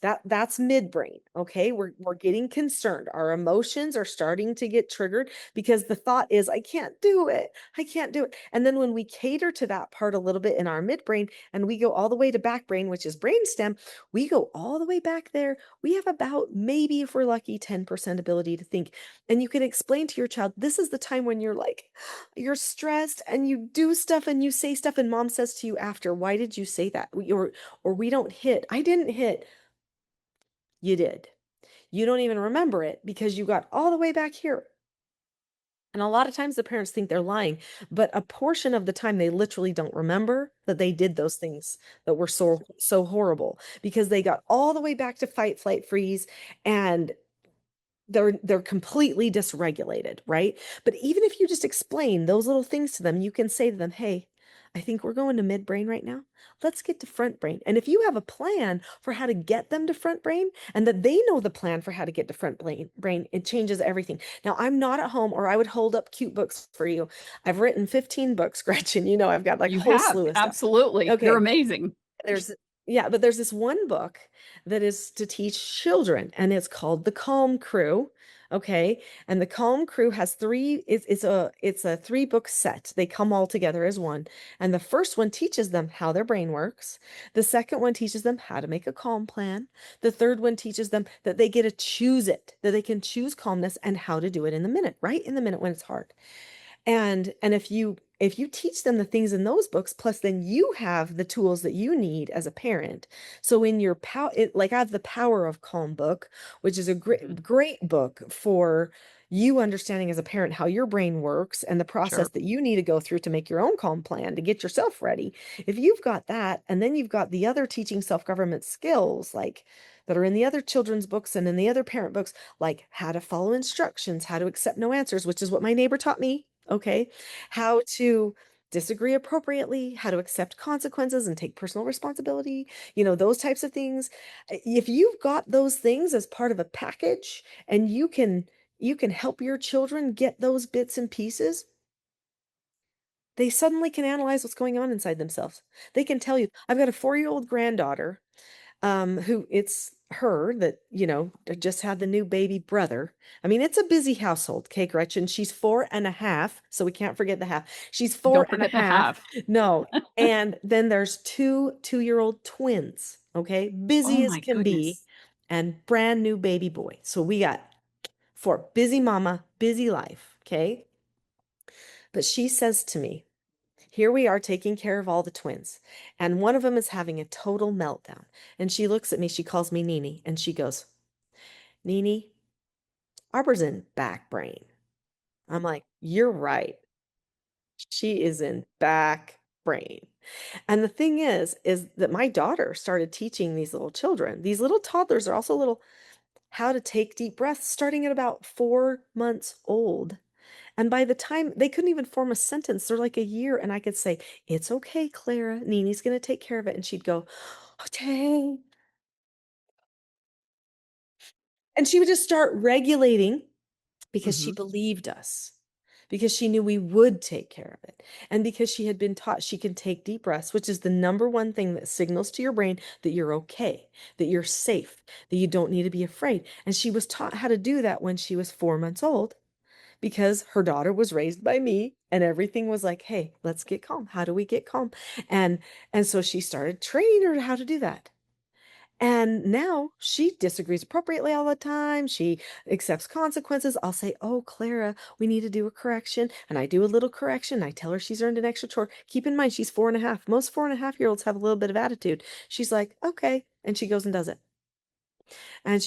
That's midbrain. Okay. We're getting concerned. Our emotions are starting to get triggered because the thought is, I can't do it. I can't do it. And then when we cater to that part a little bit in our midbrain and we go all the way to back brain, which is brainstem, we go all the way back there. We have about, maybe if we're lucky, 10% ability to think. And you can explain to your child, this is the time when you're like, you're stressed and you do stuff and you say stuff and mom says to you after, why did you say that? Or we don't hit. I didn't hit. You did. You don't even remember it because you got all the way back here. And a lot of times the parents think they're lying, but a portion of the time they literally don't remember that they did those things that were so horrible because they got all the way back to fight, flight, freeze, and they're completely dysregulated, right? But even if you just explain those little things to them, you can say to them, hey, I think we're going to midbrain right now. Let's get to front brain. And if you have a plan for how to get them to front brain and that they know the plan for how to get to brain, it changes everything. Now, I'm not at home or I would hold up cute books for you. I've written 15 books, Gretchen. You know, I've got like a You whole have, slew of stuff. absolutely. They're Okay. amazing. There's yeah, but there's this one book that is to teach children, and it's called The Calm Crew. Okay. And the Calm Crew has it's a 3 book set. They come all together as one. And the first one teaches them how their brain works. The second one teaches them how to make a calm plan. The third one teaches them that they get to choose it, that they can choose calmness and how to do it in the minute, right in the minute when it's hard. And if you teach them the things in those books, plus then you have the tools that you need as a parent. So in your like I have the Power of Calm book, which is a Mhm. great book for you understanding as a parent how your brain works and the process Sure. that you need to go through to make your own calm plan to get yourself ready. If you've got that, and then you've got the other teaching self-government skills like that are in the other children's books and in the other parent books, like how to follow instructions, how to accept no answers, which is what my neighbor taught me. Okay. How to disagree appropriately, how to accept consequences and take personal responsibility, those types of things. If you've got those things as part of a package and you can help your children get those bits and pieces, they suddenly can analyze what's going on inside themselves. They can tell you, I've got a 4-year-old granddaughter who it's her that, just had the new baby brother. I mean, it's a busy household, okay, Gretchen? She's 4.5, so we can't forget the half. She's four Don't and a forget the half. half. No. And then there's two-year-old twins, okay? Oh Busy as my can be, goodness. and brand new baby boy. So we got 4, busy mama, busy life, okay? But she says to me, here we are taking care of all the twins, and one of them is having a total meltdown. And she looks at me, she calls me Nini, and she goes, Nini, Arbor's in back brain. I'm like, you're right. She is in back brain. And the thing is that my daughter started teaching these little children, these little toddlers are also little, how to take deep breaths starting at about 4 months old. And by the time they couldn't even form a sentence, they're like a year. And I could say, it's okay, Clara. Nini's going to take care of it. And she'd go, okay. And she would just start regulating because she Hmm. believed us, because she knew we would take care of it. And because she had been taught she can take deep breaths, which is the number one thing that signals to your brain that you're okay, that you're safe, that you don't need to be afraid. And she was taught how to do that when she was 4 months old, because her daughter was raised by me and everything was like, hey, let's get calm. How do we get calm? And so she started training her how to do that. And now she disagrees appropriately all the time. She accepts consequences. I'll say, "Oh, Clara, we need to do a correction." And I do a little correction. I tell her she's earned an extra chore. Keep in mind, she's 4.5. Most 4.5-year-olds have a little bit of attitude. She's like, "Okay." And she goes and does it. And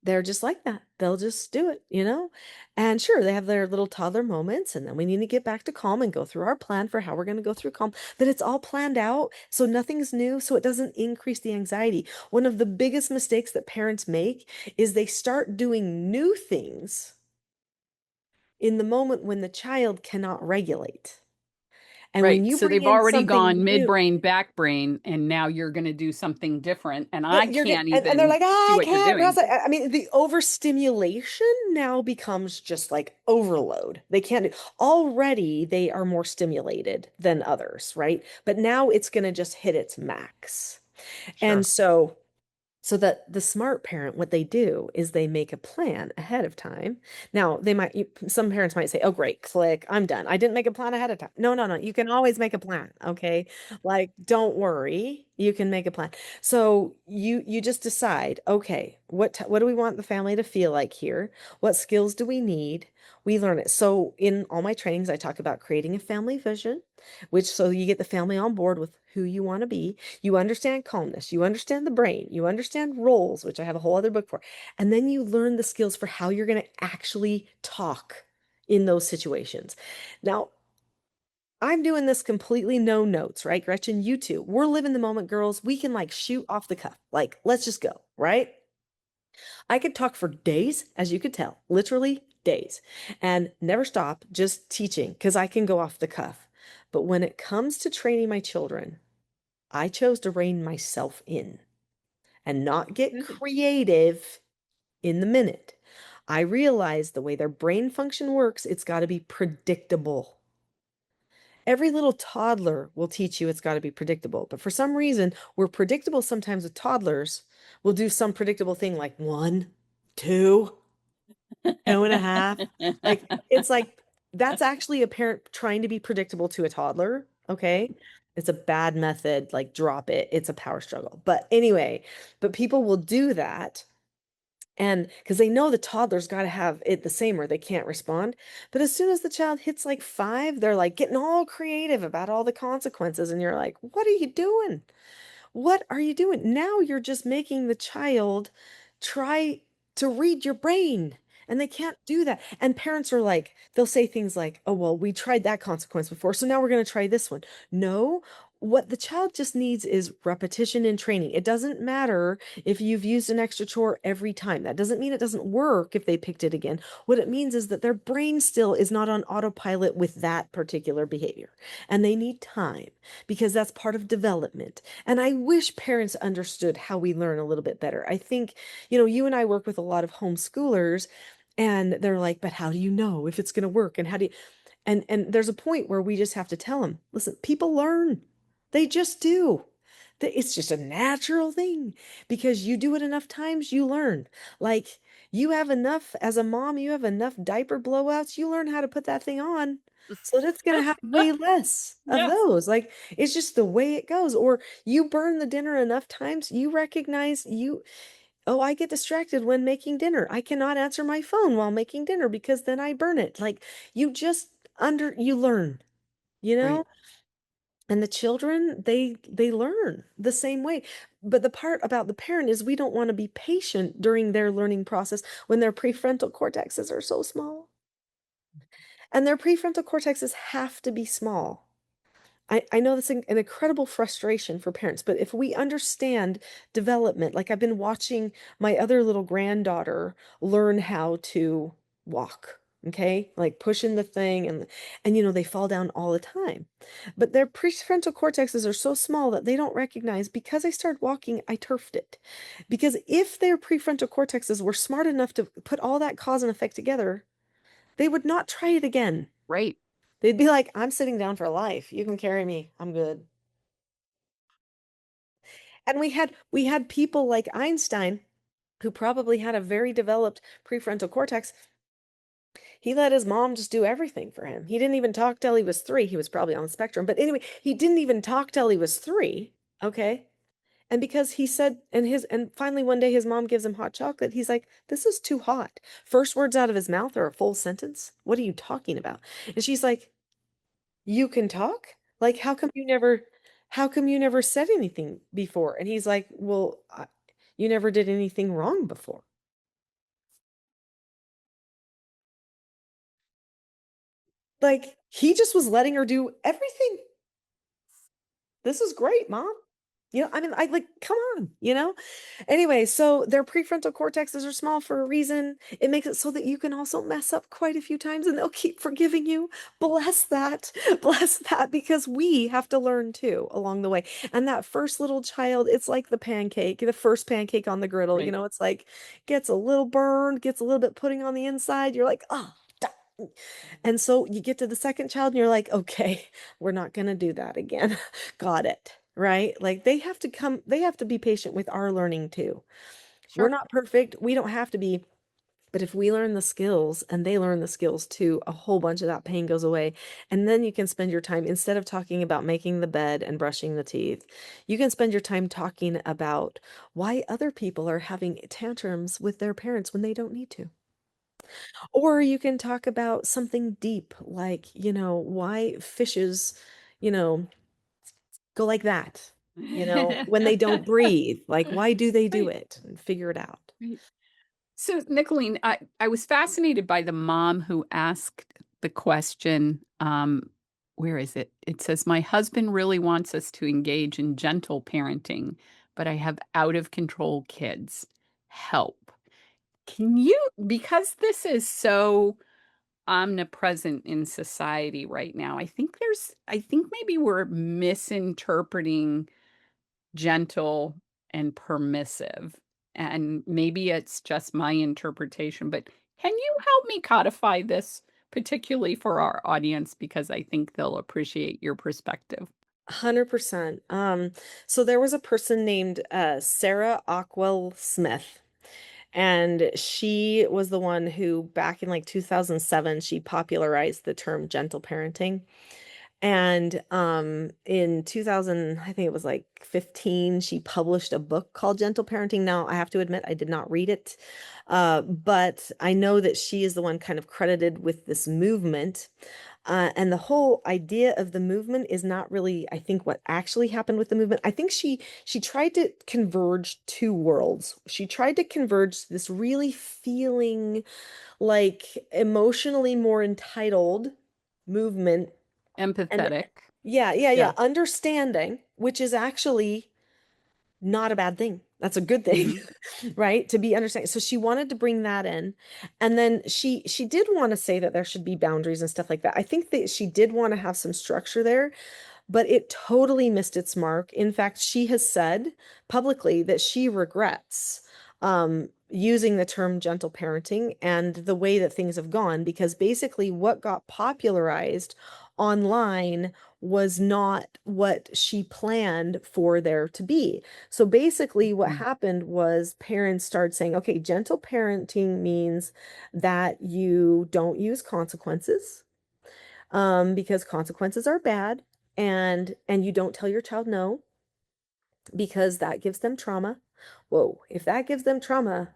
they're just like that. They'll just do it, you know? And sure, they have their little toddler moments, and then we need to get back to calm and go through our plan for how we're going to go through calm. But it's all planned out, so nothing's new, so it doesn't increase the anxiety. One of the biggest mistakes that parents make is they start doing new things in the moment when the child cannot regulate. And when Right. you So bring they've in already something gone new, midbrain, back brain, and now you're going to do something different. And I that you're can't and they're even like, "Ah, see I what you're can't doing. process." I mean, the overstimulation now becomes just like overload. They can't do, already they are more stimulated than others, right? But now it's going to just hit its max. And Sure. so that the smart parent, what they do is they make a plan ahead of time. Now, some parents might say, "Oh, great, click, I'm done. I didn't make a plan ahead of time." No, no, no. You can always make a plan, okay? Like, don't worry, you can make a plan. So you just decide, okay, what do we want the family to feel like here? What skills do we need? We learn it. So in all my trainings, I talk about creating a family vision, which so you get the family on board with who you want to be. You understand calmness, you understand the brain, you understand roles, which I have a whole other book for. And then you learn the skills for how you're going to actually talk in those situations. Now, I'm doing this completely no notes, right? Gretchen, you too. We're living the moment, girls. We can like shoot off the cuff. Like, let's just go, right? I could talk for days, as you could tell, literally days, and never stop just teaching because I can go off the cuff. But when it comes to training my children, I chose to rein myself in and not get Good. creative in the minute. I realized the way their brain function works, it's got to be predictable. Every little toddler will teach you it's got to be predictable. But for some reason, we're predictable sometimes with toddlers. We'll do some predictable thing like one, two, 2.5. Like, it's like that's actually a parent trying to be predictable to a toddler. Okay. It's a bad method. Like, drop it. It's a power struggle. But anyway, but people will do that. And because they know the toddler's got to have it the same or they can't respond. But as soon as the child hits like 5, they're like getting all creative about all the consequences. And you're like, what are you doing? What are you doing? Now you're just making the child try to read your brain. And they can't do that. And parents are like, they'll say things like, "Oh, well, we tried that consequence before, so now we're going to try this one." No, what the child just needs is repetition and training. It doesn't matter if you've used an extra chore every time. That doesn't mean it doesn't work if they picked it again. What it means is that their brain still is not on autopilot with that particular behavior. And they need time because that's part of development. And I wish parents understood how we learn a little bit better. I think, you and I work with a lot of homeschoolers, and they're like, "But how do you know if it's going to work? And how do you?" And there's a point where we just have to tell them, "Listen, people learn. They just do. It's just a natural thing because you do it enough times, you learn. Like, you have enough, as a mom, you have enough diaper blowouts, you learn how to put that thing on. So that's going to have way less of Yes. those. Like, it's just the way it goes. Or you burn the dinner enough times, you recognize oh, I get distracted when making dinner. I cannot answer my phone while making dinner because then I burn it. Like, you learn, you Right. know? And the children, they learn the same way. But the part about the parent is we don't want to be patient during their learning process when their prefrontal cortexes are so small. And their prefrontal cortexes have to be small. I know that's an incredible frustration for parents, but if we understand development, like I've been watching my other little granddaughter learn how to walk, okay? Like pushing the thing and they fall down all the time. But their prefrontal cortexes are so small that they don't recognize because I started walking, I turfed it. Because if their prefrontal cortexes were smart enough to put all that cause and effect together, they would not try it again. Right. They'd be like, "I'm sitting down for life. You can carry me. I'm good." And we had people like Einstein who probably had a very developed prefrontal cortex. He let his mom just do everything for him. He didn't even talk till he was 3. He was probably on the spectrum, but anyway, he didn't even talk till he was 3, okay? And because he said, and finally one day his mom gives him hot chocolate, he's like, this is too hot. First words out of his mouth are a full sentence. What are you talking about? And she's like, you can talk? Like, how come you never said anything before? And he's like, well, you never did anything wrong before. Like, he just was letting her do everything. This is great, mom. I mean, I like, come on, Anyway, so their prefrontal cortexes are small for a reason. It makes it so that you can also mess up quite a few times and they'll keep forgiving you. Bless that. Bless that, because we have to learn too along the way. And that first little child, it's like the first pancake on the griddle, Right. it's like gets a little burned, gets a little bit pudding on the inside. You're like, oh, and so you get to the second child and you're like, okay, we're not going to do that again. Got it. Right? Like they have to be patient with our learning too. We're Sure. not perfect. We don't have to be. But if we learn the skills and they learn the skills too, a whole bunch of that pain goes away. And then you can spend your time, instead of talking about making the bed and brushing the teeth, you can spend your time talking about why other people are having tantrums with their parents when they don't need to. Or you can talk about something deep, like, why fishes, you know, go like that, when they don't breathe. Like, why do they do Right. it? And figure it out. Right. So, Nicholeen, I was fascinated by the mom who asked the question. Where is it? It says, my husband really wants us to engage in gentle parenting, but I have out of control kids. Help. Can you, because this is so omnipresent in society right now, I think maybe we're misinterpreting gentle and permissive. And maybe it's just my interpretation, but can you help me codify this, particularly for our audience, because I think they'll appreciate your perspective? 100%. So there was a person named Sarah Ockwell Smith. And she was the one who, back in like 2007, she popularized the term gentle parenting. And in 2000, I think it was like 15, she published a book called Gentle Parenting. Now, I have to admit, I did not read it, but I know that she is the one kind of credited with this movement. And the whole idea of the movement is not really, I think, what actually happened with the movement. I think she tried to converge two worlds. She tried to converge this really feeling like emotionally more entitled movement and Empathetic. yeah, Yeah. understanding, which is actually not a bad thing. That's a good thing, Mhm. right? To be understanding. So she wanted to bring that in. And then she did want to say that there should be boundaries and stuff like that. I think that she did want to have some structure there, but it totally missed its mark. In fact, she has said publicly that she regrets using the term gentle parenting and the way that things have gone, because basically what got popularized online was not what she planned for there to be. So basically, what Mhm. happened was parents started saying, okay, gentle parenting means that you don't use consequences, because consequences are bad, and you don't tell your child no because that gives them trauma. Whoa, if that gives them trauma,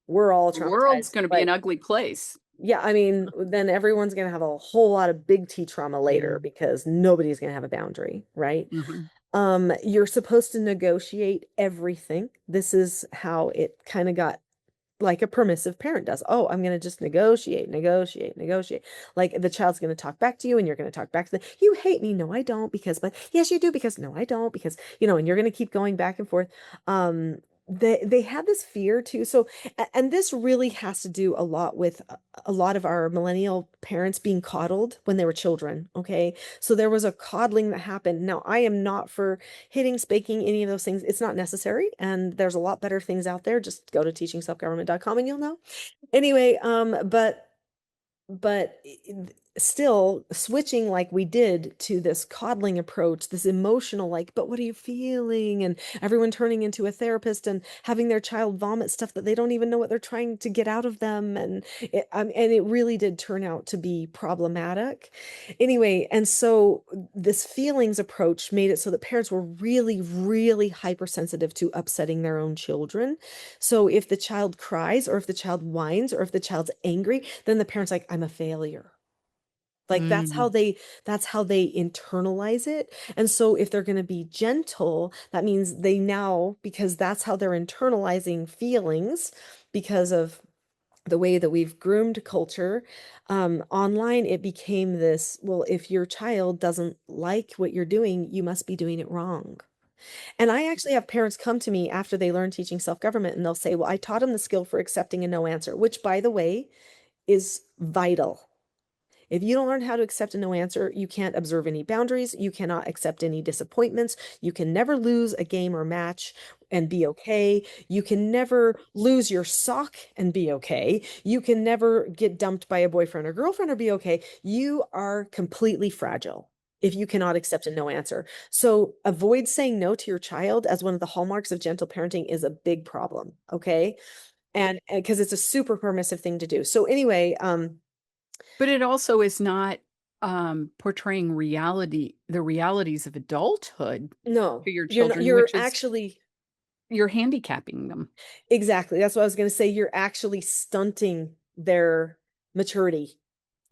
we're all The world's traumatized. gonna be an Like, ugly place. yeah, I mean, then everyone's gonna have a whole lot of big T trauma later Mm. because nobody's gonna have a boundary, right? Mhm. You're supposed to negotiate everything. This is how it kind of got, like a permissive parent does. Oh, I'm going to just negotiate, negotiate, negotiate. Like the child's going to talk back to you and you're going to talk back to them. You hate me. No, I don't. Because, but yes, you do. Because no, I don't. Because, and you're going to keep going back and forth. They had this fear too. So, and this really has to do a lot with a lot of our millennial parents being coddled when they were children. Okay. So there was a coddling that happened. Now, I am not for hitting, spanking, any of those things. It's not necessary. And there's a lot better things out there. Just go to teachingselfgovernment.com and you'll know. Anyway, but still switching like we did to this coddling approach, this emotional, like, but what are you feeling? And everyone turning into a therapist and having their child vomit stuff that they don't even know what they're trying to get out of them. And it really did turn out to be problematic. Anyway, and so this feelings approach made it so that parents were really, really hypersensitive to upsetting their own children. So if the child cries or if the child whines or if the child's angry, then the parent's like, I'm a failure. Like Mm. that's how they internalize it. And so if they're going to be gentle, that means they now, because that's how they're internalizing feelings because of the way that we've groomed culture, online, it became this, well, if your child doesn't like what you're doing, you must be doing it wrong. And I actually have parents come to me after they learn teaching self-government and they'll say, well, I taught them the skill for accepting a no answer, which by the way is vital. If you don't learn how to accept a no answer, you can't observe any boundaries. You cannot accept any disappointments. You can never lose a game or match and be okay. You can never lose your sock and be okay. You can never get dumped by a boyfriend or girlfriend or be okay. You are completely fragile if you cannot accept a no answer. So avoid saying no to your child as one of the hallmarks of gentle parenting is a big problem. Okay. And because it's a super permissive thing to do. So anyway, But it also is not, portraying the realities of adulthood no, to your you're not, children, you're which is actually, you're handicapping them. exactly. That's what I was going to say. You're actually stunting their maturity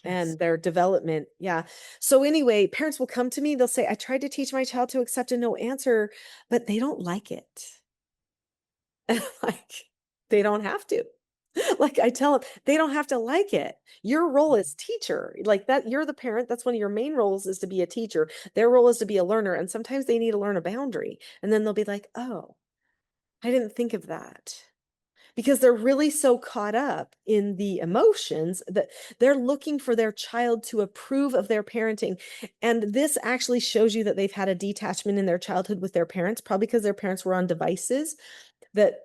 Yes. and their development. Yeah. So anyway, parents will come to me, they'll say, I tried to teach my child to accept a no answer, but they don't like it. And I'm like, they don't have to. Like I tell them, they don't have to like it. Your role is teacher. Like that, you're the parent. That's one of your main roles is to be a teacher. Their role is to be a learner. And sometimes they need to learn a boundary. And then they'll be like, oh, I didn't think of that. Because they're really so caught up in the emotions that they're looking for their child to approve of their parenting. And this actually shows you that they've had a detachment in their childhood with their parents, probably because their parents were on devices that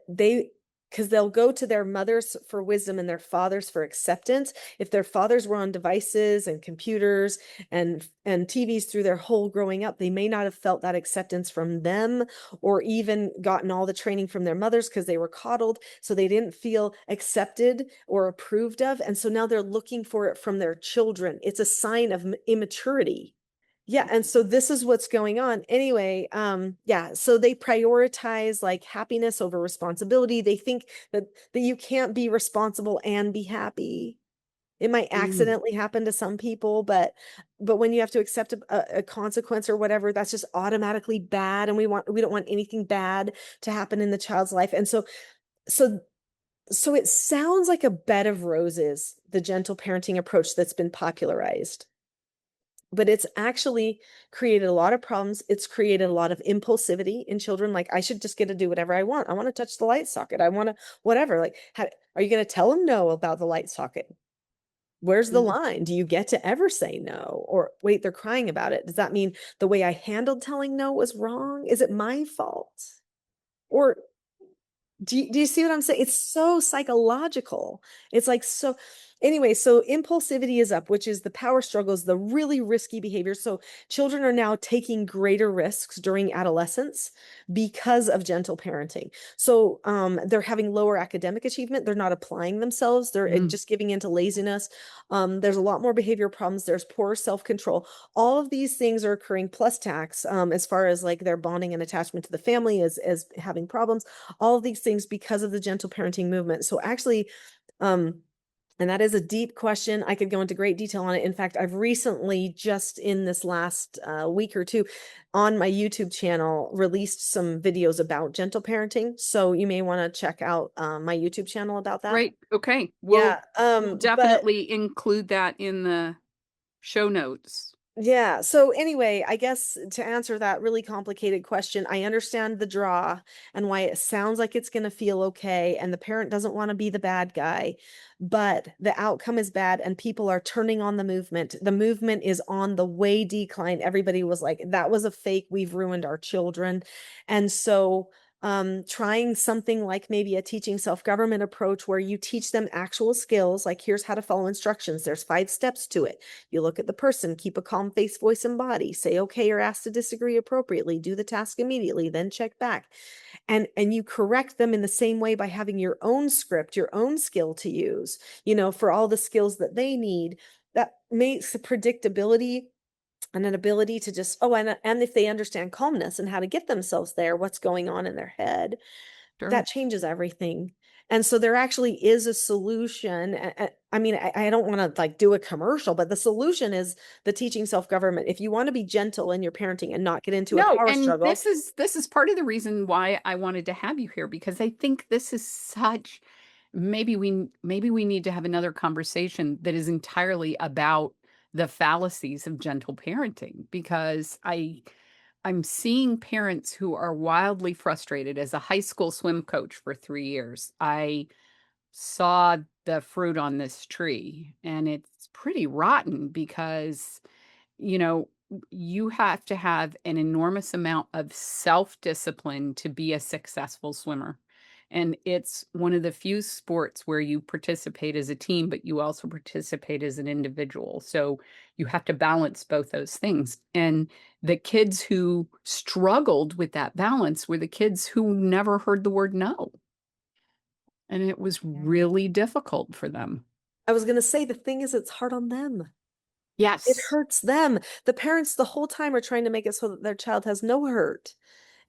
they because they'll go to their mothers for wisdom and their fathers for acceptance. If their fathers were on devices and computers and TVs through their whole growing up, they may not have felt that acceptance from them or even gotten all the training from their mothers because they were coddled, so they didn't feel accepted or approved of. And so now they're looking for it from their children. It's a sign of immaturity. Yeah, and so this is what's going on. Anyway, yeah, so they prioritize like happiness over responsibility. They think that you can't be responsible and be happy. It might Mm. accidentally happen to some people, but when you have to accept a consequence or whatever, that's just automatically bad. And we don't want anything bad to happen in the child's life. And so so it sounds like a bed of roses, the gentle parenting approach that's been popularized, but it's actually created a lot of problems. It's created a lot of impulsivity in children. Like, I should just get to do whatever I want. I want to touch the light socket. I want to, whatever. Like, are you going to tell them no about the light socket? Where's the Mm. line? Do you get to ever say no? Or wait, they're crying about it. Does that mean the way I handled telling no was wrong? Is it my fault? Or do you see what I'm saying? It's so psychological. It's like so anyway, so impulsivity is up, which is the power struggles, the really risky behavior. So children are now taking greater risks during adolescence because of gentle parenting. So they're having lower academic achievement. They're not applying themselves. They're Mm. just giving into laziness. There's a lot more behavioral problems. There's poor self-control. All of these things are occurring plus tax, as far as like their bonding and attachment to the family as having problems, all of these things because of the gentle parenting movement. So actually, um, and that is a deep question. I could go into great detail on it. In fact, I've recently, just in this last week or two, on my YouTube channel, released some videos about gentle parenting. So you may want to check out my YouTube channel about that. Great. Okay. Yeah. We'll But definitely include that in the show notes. yeah. So anyway, I guess to answer that really complicated question, I understand the draw and why it sounds like it's going to feel okay. And the parent doesn't want to be the bad guy, but the outcome is bad and people are turning on the movement. The movement is on the way decline. Everybody was like, that was a fake. We've ruined our children. And so Trying something like maybe a teaching self-government approach where you teach them actual skills, like here's how to follow instructions. There's 5 steps to it. You look at the person, keep a calm face, voice, and body, say okay or ask to disagree appropriately, do the task immediately, then check back. And you correct them in the same way by having your own script, your own skill to use, for all the skills that they need. That makes the predictability and an ability to just, and if they understand calmness and how to get themselves there, what's going on in their head, Sure. that changes everything. And so there actually is a solution. I mean, I don't want to like do a commercial, but the solution is the teaching self-government. If you want to be gentle in your parenting and not get into a No, power and struggle. this is part of the reason why I wanted to have you here, because I think this is such, maybe we need to have another conversation that is entirely about the fallacies of gentle parenting, because I'm seeing parents who are wildly frustrated. As a high school swim coach for 3 years, I saw the fruit on this tree, and it's pretty rotten because, you know, you have to have an enormous amount of self-discipline to be a successful swimmer. And it's one of the few sports where you participate as a team, but you also participate as an individual. So you have to balance both those things. And the kids who struggled with that balance were the kids who never heard the word no. And it was Yeah. really difficult for them. I was going to say the thing is it's hard on them. It Yes. hurts them. The parents the whole time are trying to make it so that their child has no hurt.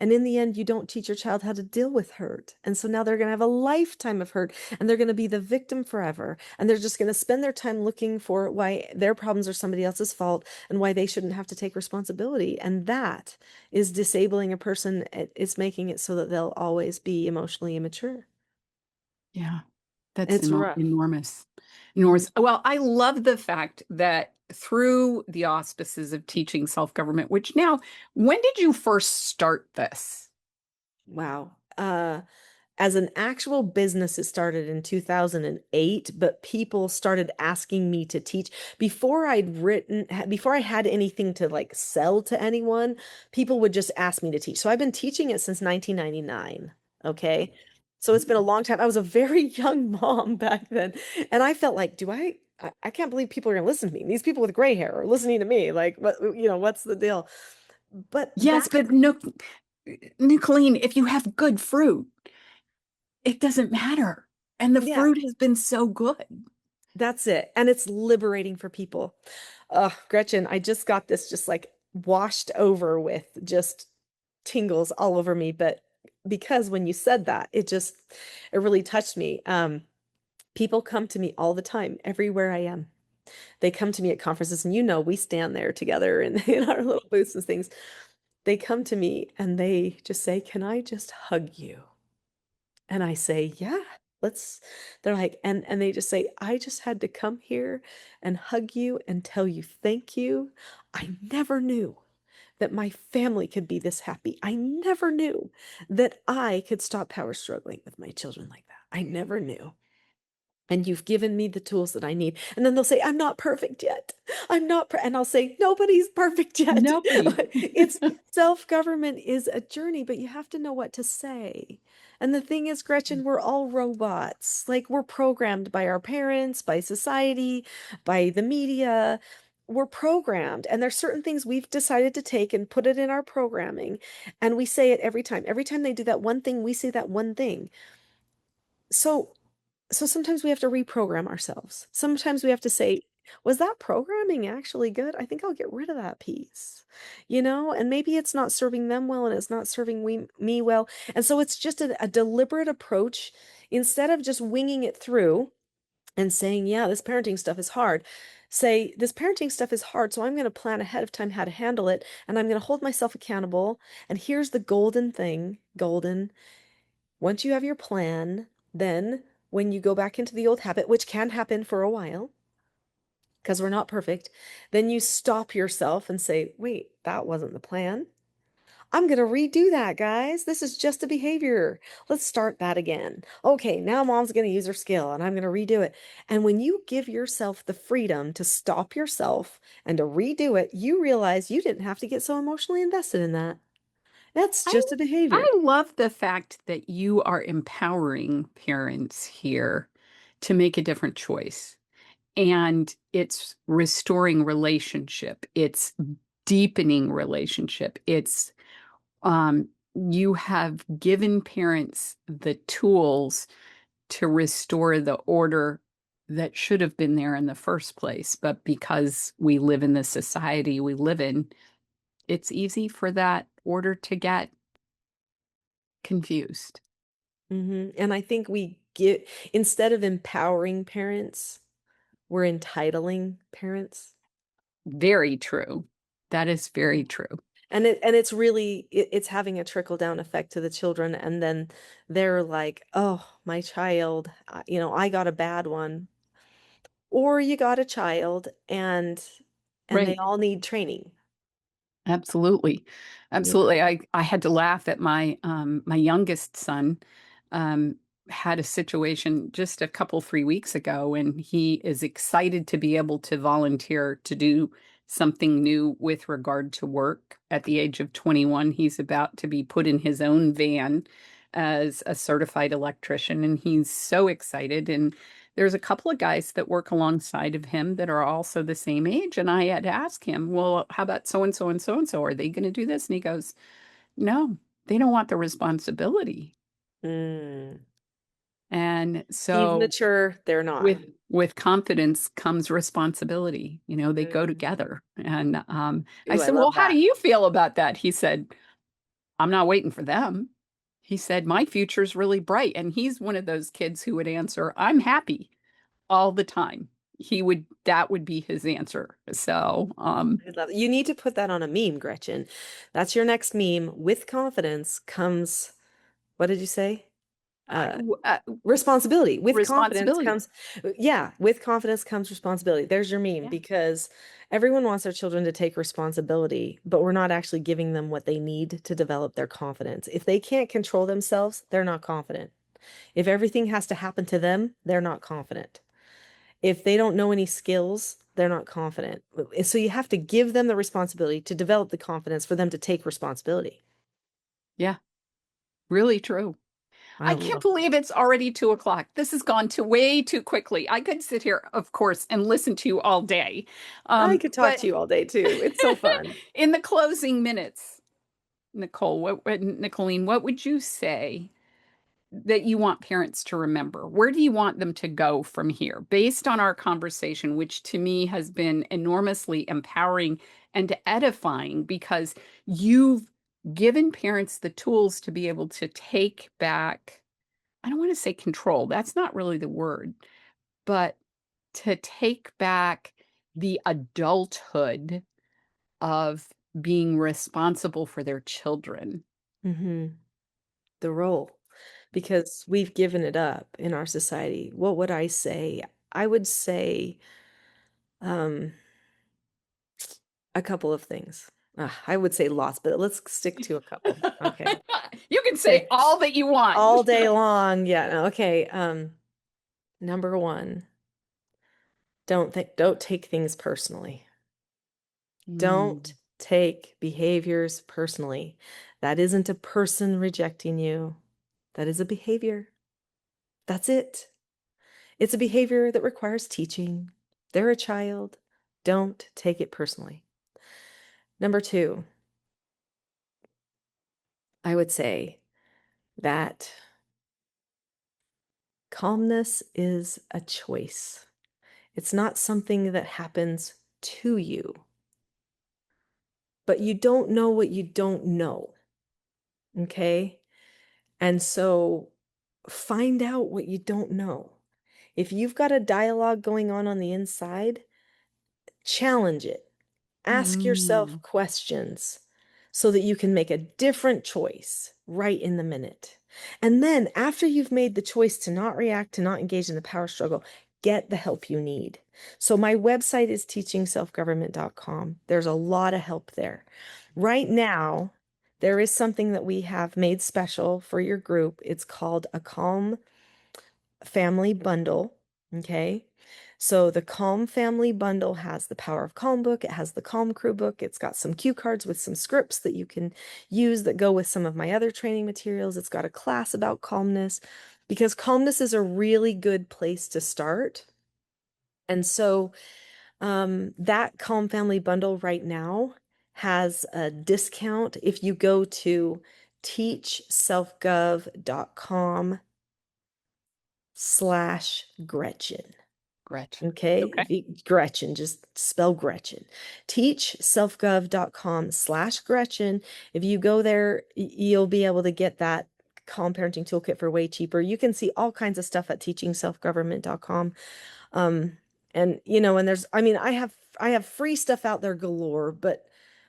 And in the end, you don't teach your child how to deal with hurt. And so now they're going to have a lifetime of hurt and they're going to be the victim forever. And they're just going to spend their time looking for why their problems are somebody else's fault and why they shouldn't have to take responsibility. And that is disabling a person. It's making it so that they'll always be emotionally immature. Yeah. That's It's rough. enormous. Mhm. Enormous. Well, I love the fact that through the auspices of teaching self-government, which now, when did you first start this? Wow. As an actual business, it started in 2008, but people started asking me to teach before I had anything to like sell to anyone, people would just ask me to teach. So I've been teaching it since 1999. Okay. So it's been a long time. I was a very young mom back then, and I felt like, I can't believe people are going to listen to me. These people with gray hair are listening to me. Like, what's the deal? But Yes, that's but no, Nicholeen, if you have good fruit, it doesn't matter. And the yeah. fruit has been so good. That's it. And it's liberating for people. Gretchen, I just got this just like washed over with just tingles all over me. But because when you said that, it really touched me. People come to me all the time, everywhere I am. They come to me at conferences, and we stand there together in our little booths and things. They come to me and they just say, "Can I just hug you?" And I say, "Yeah, let's." They're like, and they just say, "I just had to come here and hug you and tell you thank you. I never knew that my family could be this happy. I never knew that I could stop power struggling with my children like that. I never knew. And you've given me the tools that I need." And then they'll say, "I'm not perfect yet. I'm not," and I'll say, "Nobody's perfect yet." Nobody. It's self-government is a journey, but you have to know what to say. And the thing is, Gretchen, we're all robots. Like we're programmed by our parents, by society, by the media. We're programmed, and there's certain things we've decided to take and put it in our programming, and we say it every time. Every time they do that one thing, we say that one thing. So so sometimes we have to reprogram ourselves. Sometimes we have to say, was that programming actually good? I think I'll get rid of that piece, and maybe it's not serving them well and it's not serving me well. And so it's just a deliberate approach instead of just winging it through and saying, yeah, this parenting stuff is hard. Say, this parenting stuff is hard, so I'm going to plan ahead of time how to handle it and I'm going to hold myself accountable. And here's the golden thing, golden. Once you have your plan, then when you go back into the old habit, which can happen for a while, because we're not perfect, then you stop yourself and say, wait, that wasn't the plan. I'm going to redo that, guys. This is just a behavior. Let's start that again. Okay, now mom's going to use her skill and I'm going to redo it. And when you give yourself the freedom to stop yourself and to redo it, you realize you didn't have to get so emotionally invested in that. That's I just a behavior. I love the fact that you are empowering parents here to make a different choice. And it's restoring relationship. It's deepening relationship. It's you have given parents the tools to restore the order that should have been there in the first place. But because we live in the society we live in, it's easy for that order to get confused. And I think we get instead of empowering parents, we're entitling parents. Very true. That is very true. And it's really it's having a trickle down effect to the children, and then they're like, "Oh, my child, I got a bad one." Or you got a child and they Right. all need training. Absolutely. You know? Absolutely. I had to laugh at my youngest son, um, had a situation just a couple, 3 weeks ago, and he is excited to be able to volunteer to do something new with regard to work. At the age of 21, he's about to be put in his own van as a certified electrician, and he's so excited, and there's a couple of guys that work alongside of him that are also the same age, and I had asked him, "Well, how about so and so and so and so? Are they gonna do this?" And he goes, "No, they don't want the responsibility." Mm. And He's so mature, they're not. with confidence comes responsibility, they go Mm. together. And, I Ooh, I said, "Well, love how do that. you feel about that?" He said, "I'm not waiting for them." He said, "My future's really bright." And he's one of those kids who would answer, "I'm happy." All the time. That would be his answer. So, I love it. You need to put that on a meme, Gretchen. That's your next meme. With confidence comes, what did you say? I Uh, w Responsibility. With confidence responsibility. comes, yeah, with confidence comes responsibility. There's your meme Yeah, because everyone wants their children to take responsibility, but we're not actually giving them what they need to develop their confidence. If they can't control themselves, they're not confident. If everything has to happen to them, they're not confident. If they don't know any skills, they're not confident. So you have to give them the responsibility to develop the confidence for them to take responsibility. yeah, really true. I I can't love believe it's already 2 o'clock. This has gone to way too quickly. I could sit here, of course, and listen to you all day. I could talk But to you all day too. It's so fun. in the closing minutes, Nicholeen, what would you say that you want parents to remember? Where do you want them to go from here? Based on our conversation, which to me has been enormously empowering and edifying because you've given parents the tools to be able to take back, I don't want to say control, that's not really the word, but to take back the adulthood of being responsible for their children. Hmm. The role, because we've given it up in our society. What would I say? I would say um, a couple of things. I would say lots, but let's stick to a couple. Okay. You can say Okay. all that you want. All day long. Yeah. No, okay. Number one, don't take things personally. Don't Mm. take behaviors personally. That isn't a person rejecting you. That is a behavior. That's it. It's a behavior that requires teaching. They're a child. Don't take it personally. Number two, I would say that calmness is a choice. It's not something that happens to you, but you don't know what you don't know. Okay. And so find out what you don't know. If you've got a dialogue going on the inside, challenge it. Ask yourself Mm. questions so that you can make a different choice right in the minute. And then, after you've made the choice to not react, to not engage in the power struggle, get the help you need. So, my website is teachingselfgovernment.com. There's a lot of help there. Right now, there is something that we have made special for your group. It's called a Calm Family Bundle. Okay. So the Calm Family Bundle has the Power of Calm book. It has the Calm Crew book. It's got some cue cards with some scripts that you can use that go with some of my other training materials. It's got a class about calmness because calmness is a really good place to start. And so that Calm Family Bundle right now has a discount if you go to teachselfgov.com/Gretchen. Gretchen. Okay, Okay. Gretchen, just spell Gretchen. Teachselfgov.com/Gretchen. If you go there, you'll be able to get that Calm Parenting Toolkit for way cheaper. You can see all kinds of stuff at teachingselfgovernment.com. Um, and and I mean, I have free stuff out there galore, but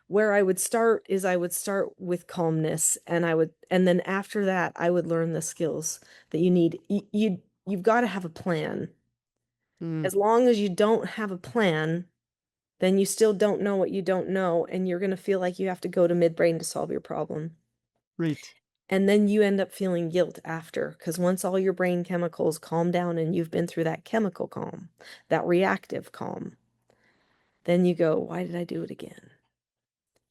where I would start is I would start with calmness, and then after that, I would learn the skills that you need. You've got to have a plan. Mm, As long as you don't have a plan, then you still don't know what you don't know, and you're going to feel like you have to go to midbrain to solve your problem. right. And then you end up feeling guilt after, because once all your brain chemicals calm down and you've been through that chemical calm, that reactive calm, then you go, why did I do it again?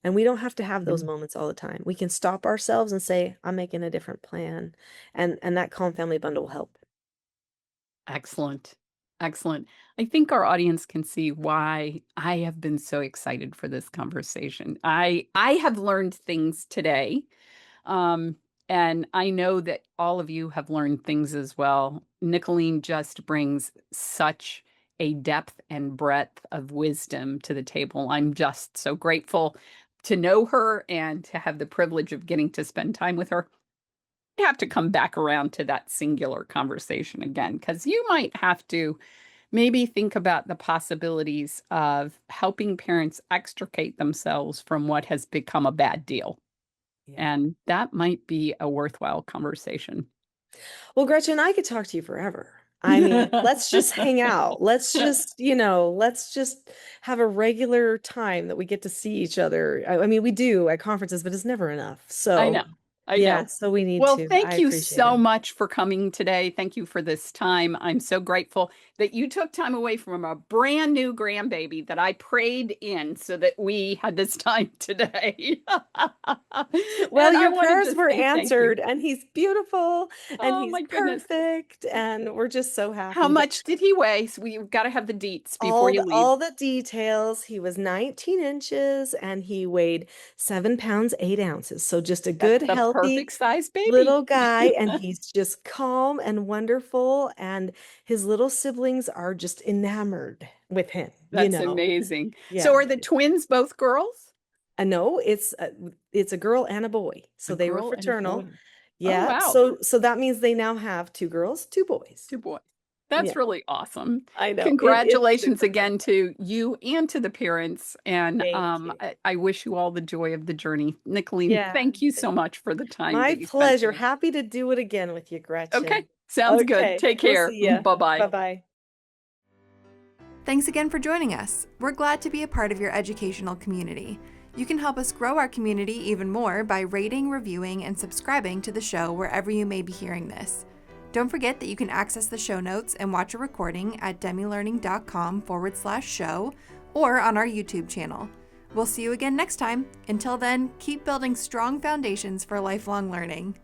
And we don't have to have those Mm. moments all the time. We can stop ourselves and say, I'm making a different plan. And that Calm Family Bundle will help. Excellent. Excellent. I think our audience can see why I have been so excited for this conversation. I have learned things today. Um, and I know that all of you have learned things as well. Nicholeen just brings such a depth and breadth of wisdom to the table. I'm just so grateful to know her and to have the privilege of getting to spend time with her. You have to come back around to that singular conversation again, because you might have to maybe think about the possibilities of helping parents extricate themselves from what has become a bad deal. Yeah. And that might be a worthwhile conversation. Well, Gretchen, I could talk to you forever. I mean, let's just hang out. Let's just have a regular time that we get to see each other. I mean, we do at conferences, but it's never enough. I know. So, I yeah, know. so we need Well, to. I thank you appreciate so it. much for coming today. Thank you for this time. I'm so grateful that you took time away from a brand new grandbaby that I prayed in so that we had this time today. Well, And I your wanted prayers to were say thank you. answered, and he's beautiful, and Oh he's my goodness. perfect, and we're just so How happy. But much did he weigh? So we've got to have the deets before you leave. all the details, he was 19 inches, and he weighed 7 pounds 8 ounces. So just a That's good, the healthy perfect size baby. little guy, and he's just calm and wonderful, and his little siblings are just enamored with him, That's amazing. So Yeah. are the twins both girls? No, it's a girl and a boy. A So they were girl and a fraternal. boy. Oh, Yeah. wow. So that means they now have two girls, two boys. 2 boys. That's Yeah, really awesome. I know. It's Congratulations super fun. again to you and to the parents, and, Thank you. I wish you all the joy of the journey. Nicholeen, Yeah. thank you so much for the time My that you spent pleasure. today. Happy to do it again with you, Okay, Gretchen. sounds good. Okay. Take We'll care. see ya. Bye-bye. Bye-bye. Thanks again for joining us. We're glad to be a part of your educational community. You can help us grow our community even more by rating, reviewing, and subscribing to the show wherever you may be hearing this. Don't forget that you can access the show notes and watch a recording at demilearning.com/show or on our YouTube channel. We'll see you again next time. Until then, keep building strong foundations for lifelong learning.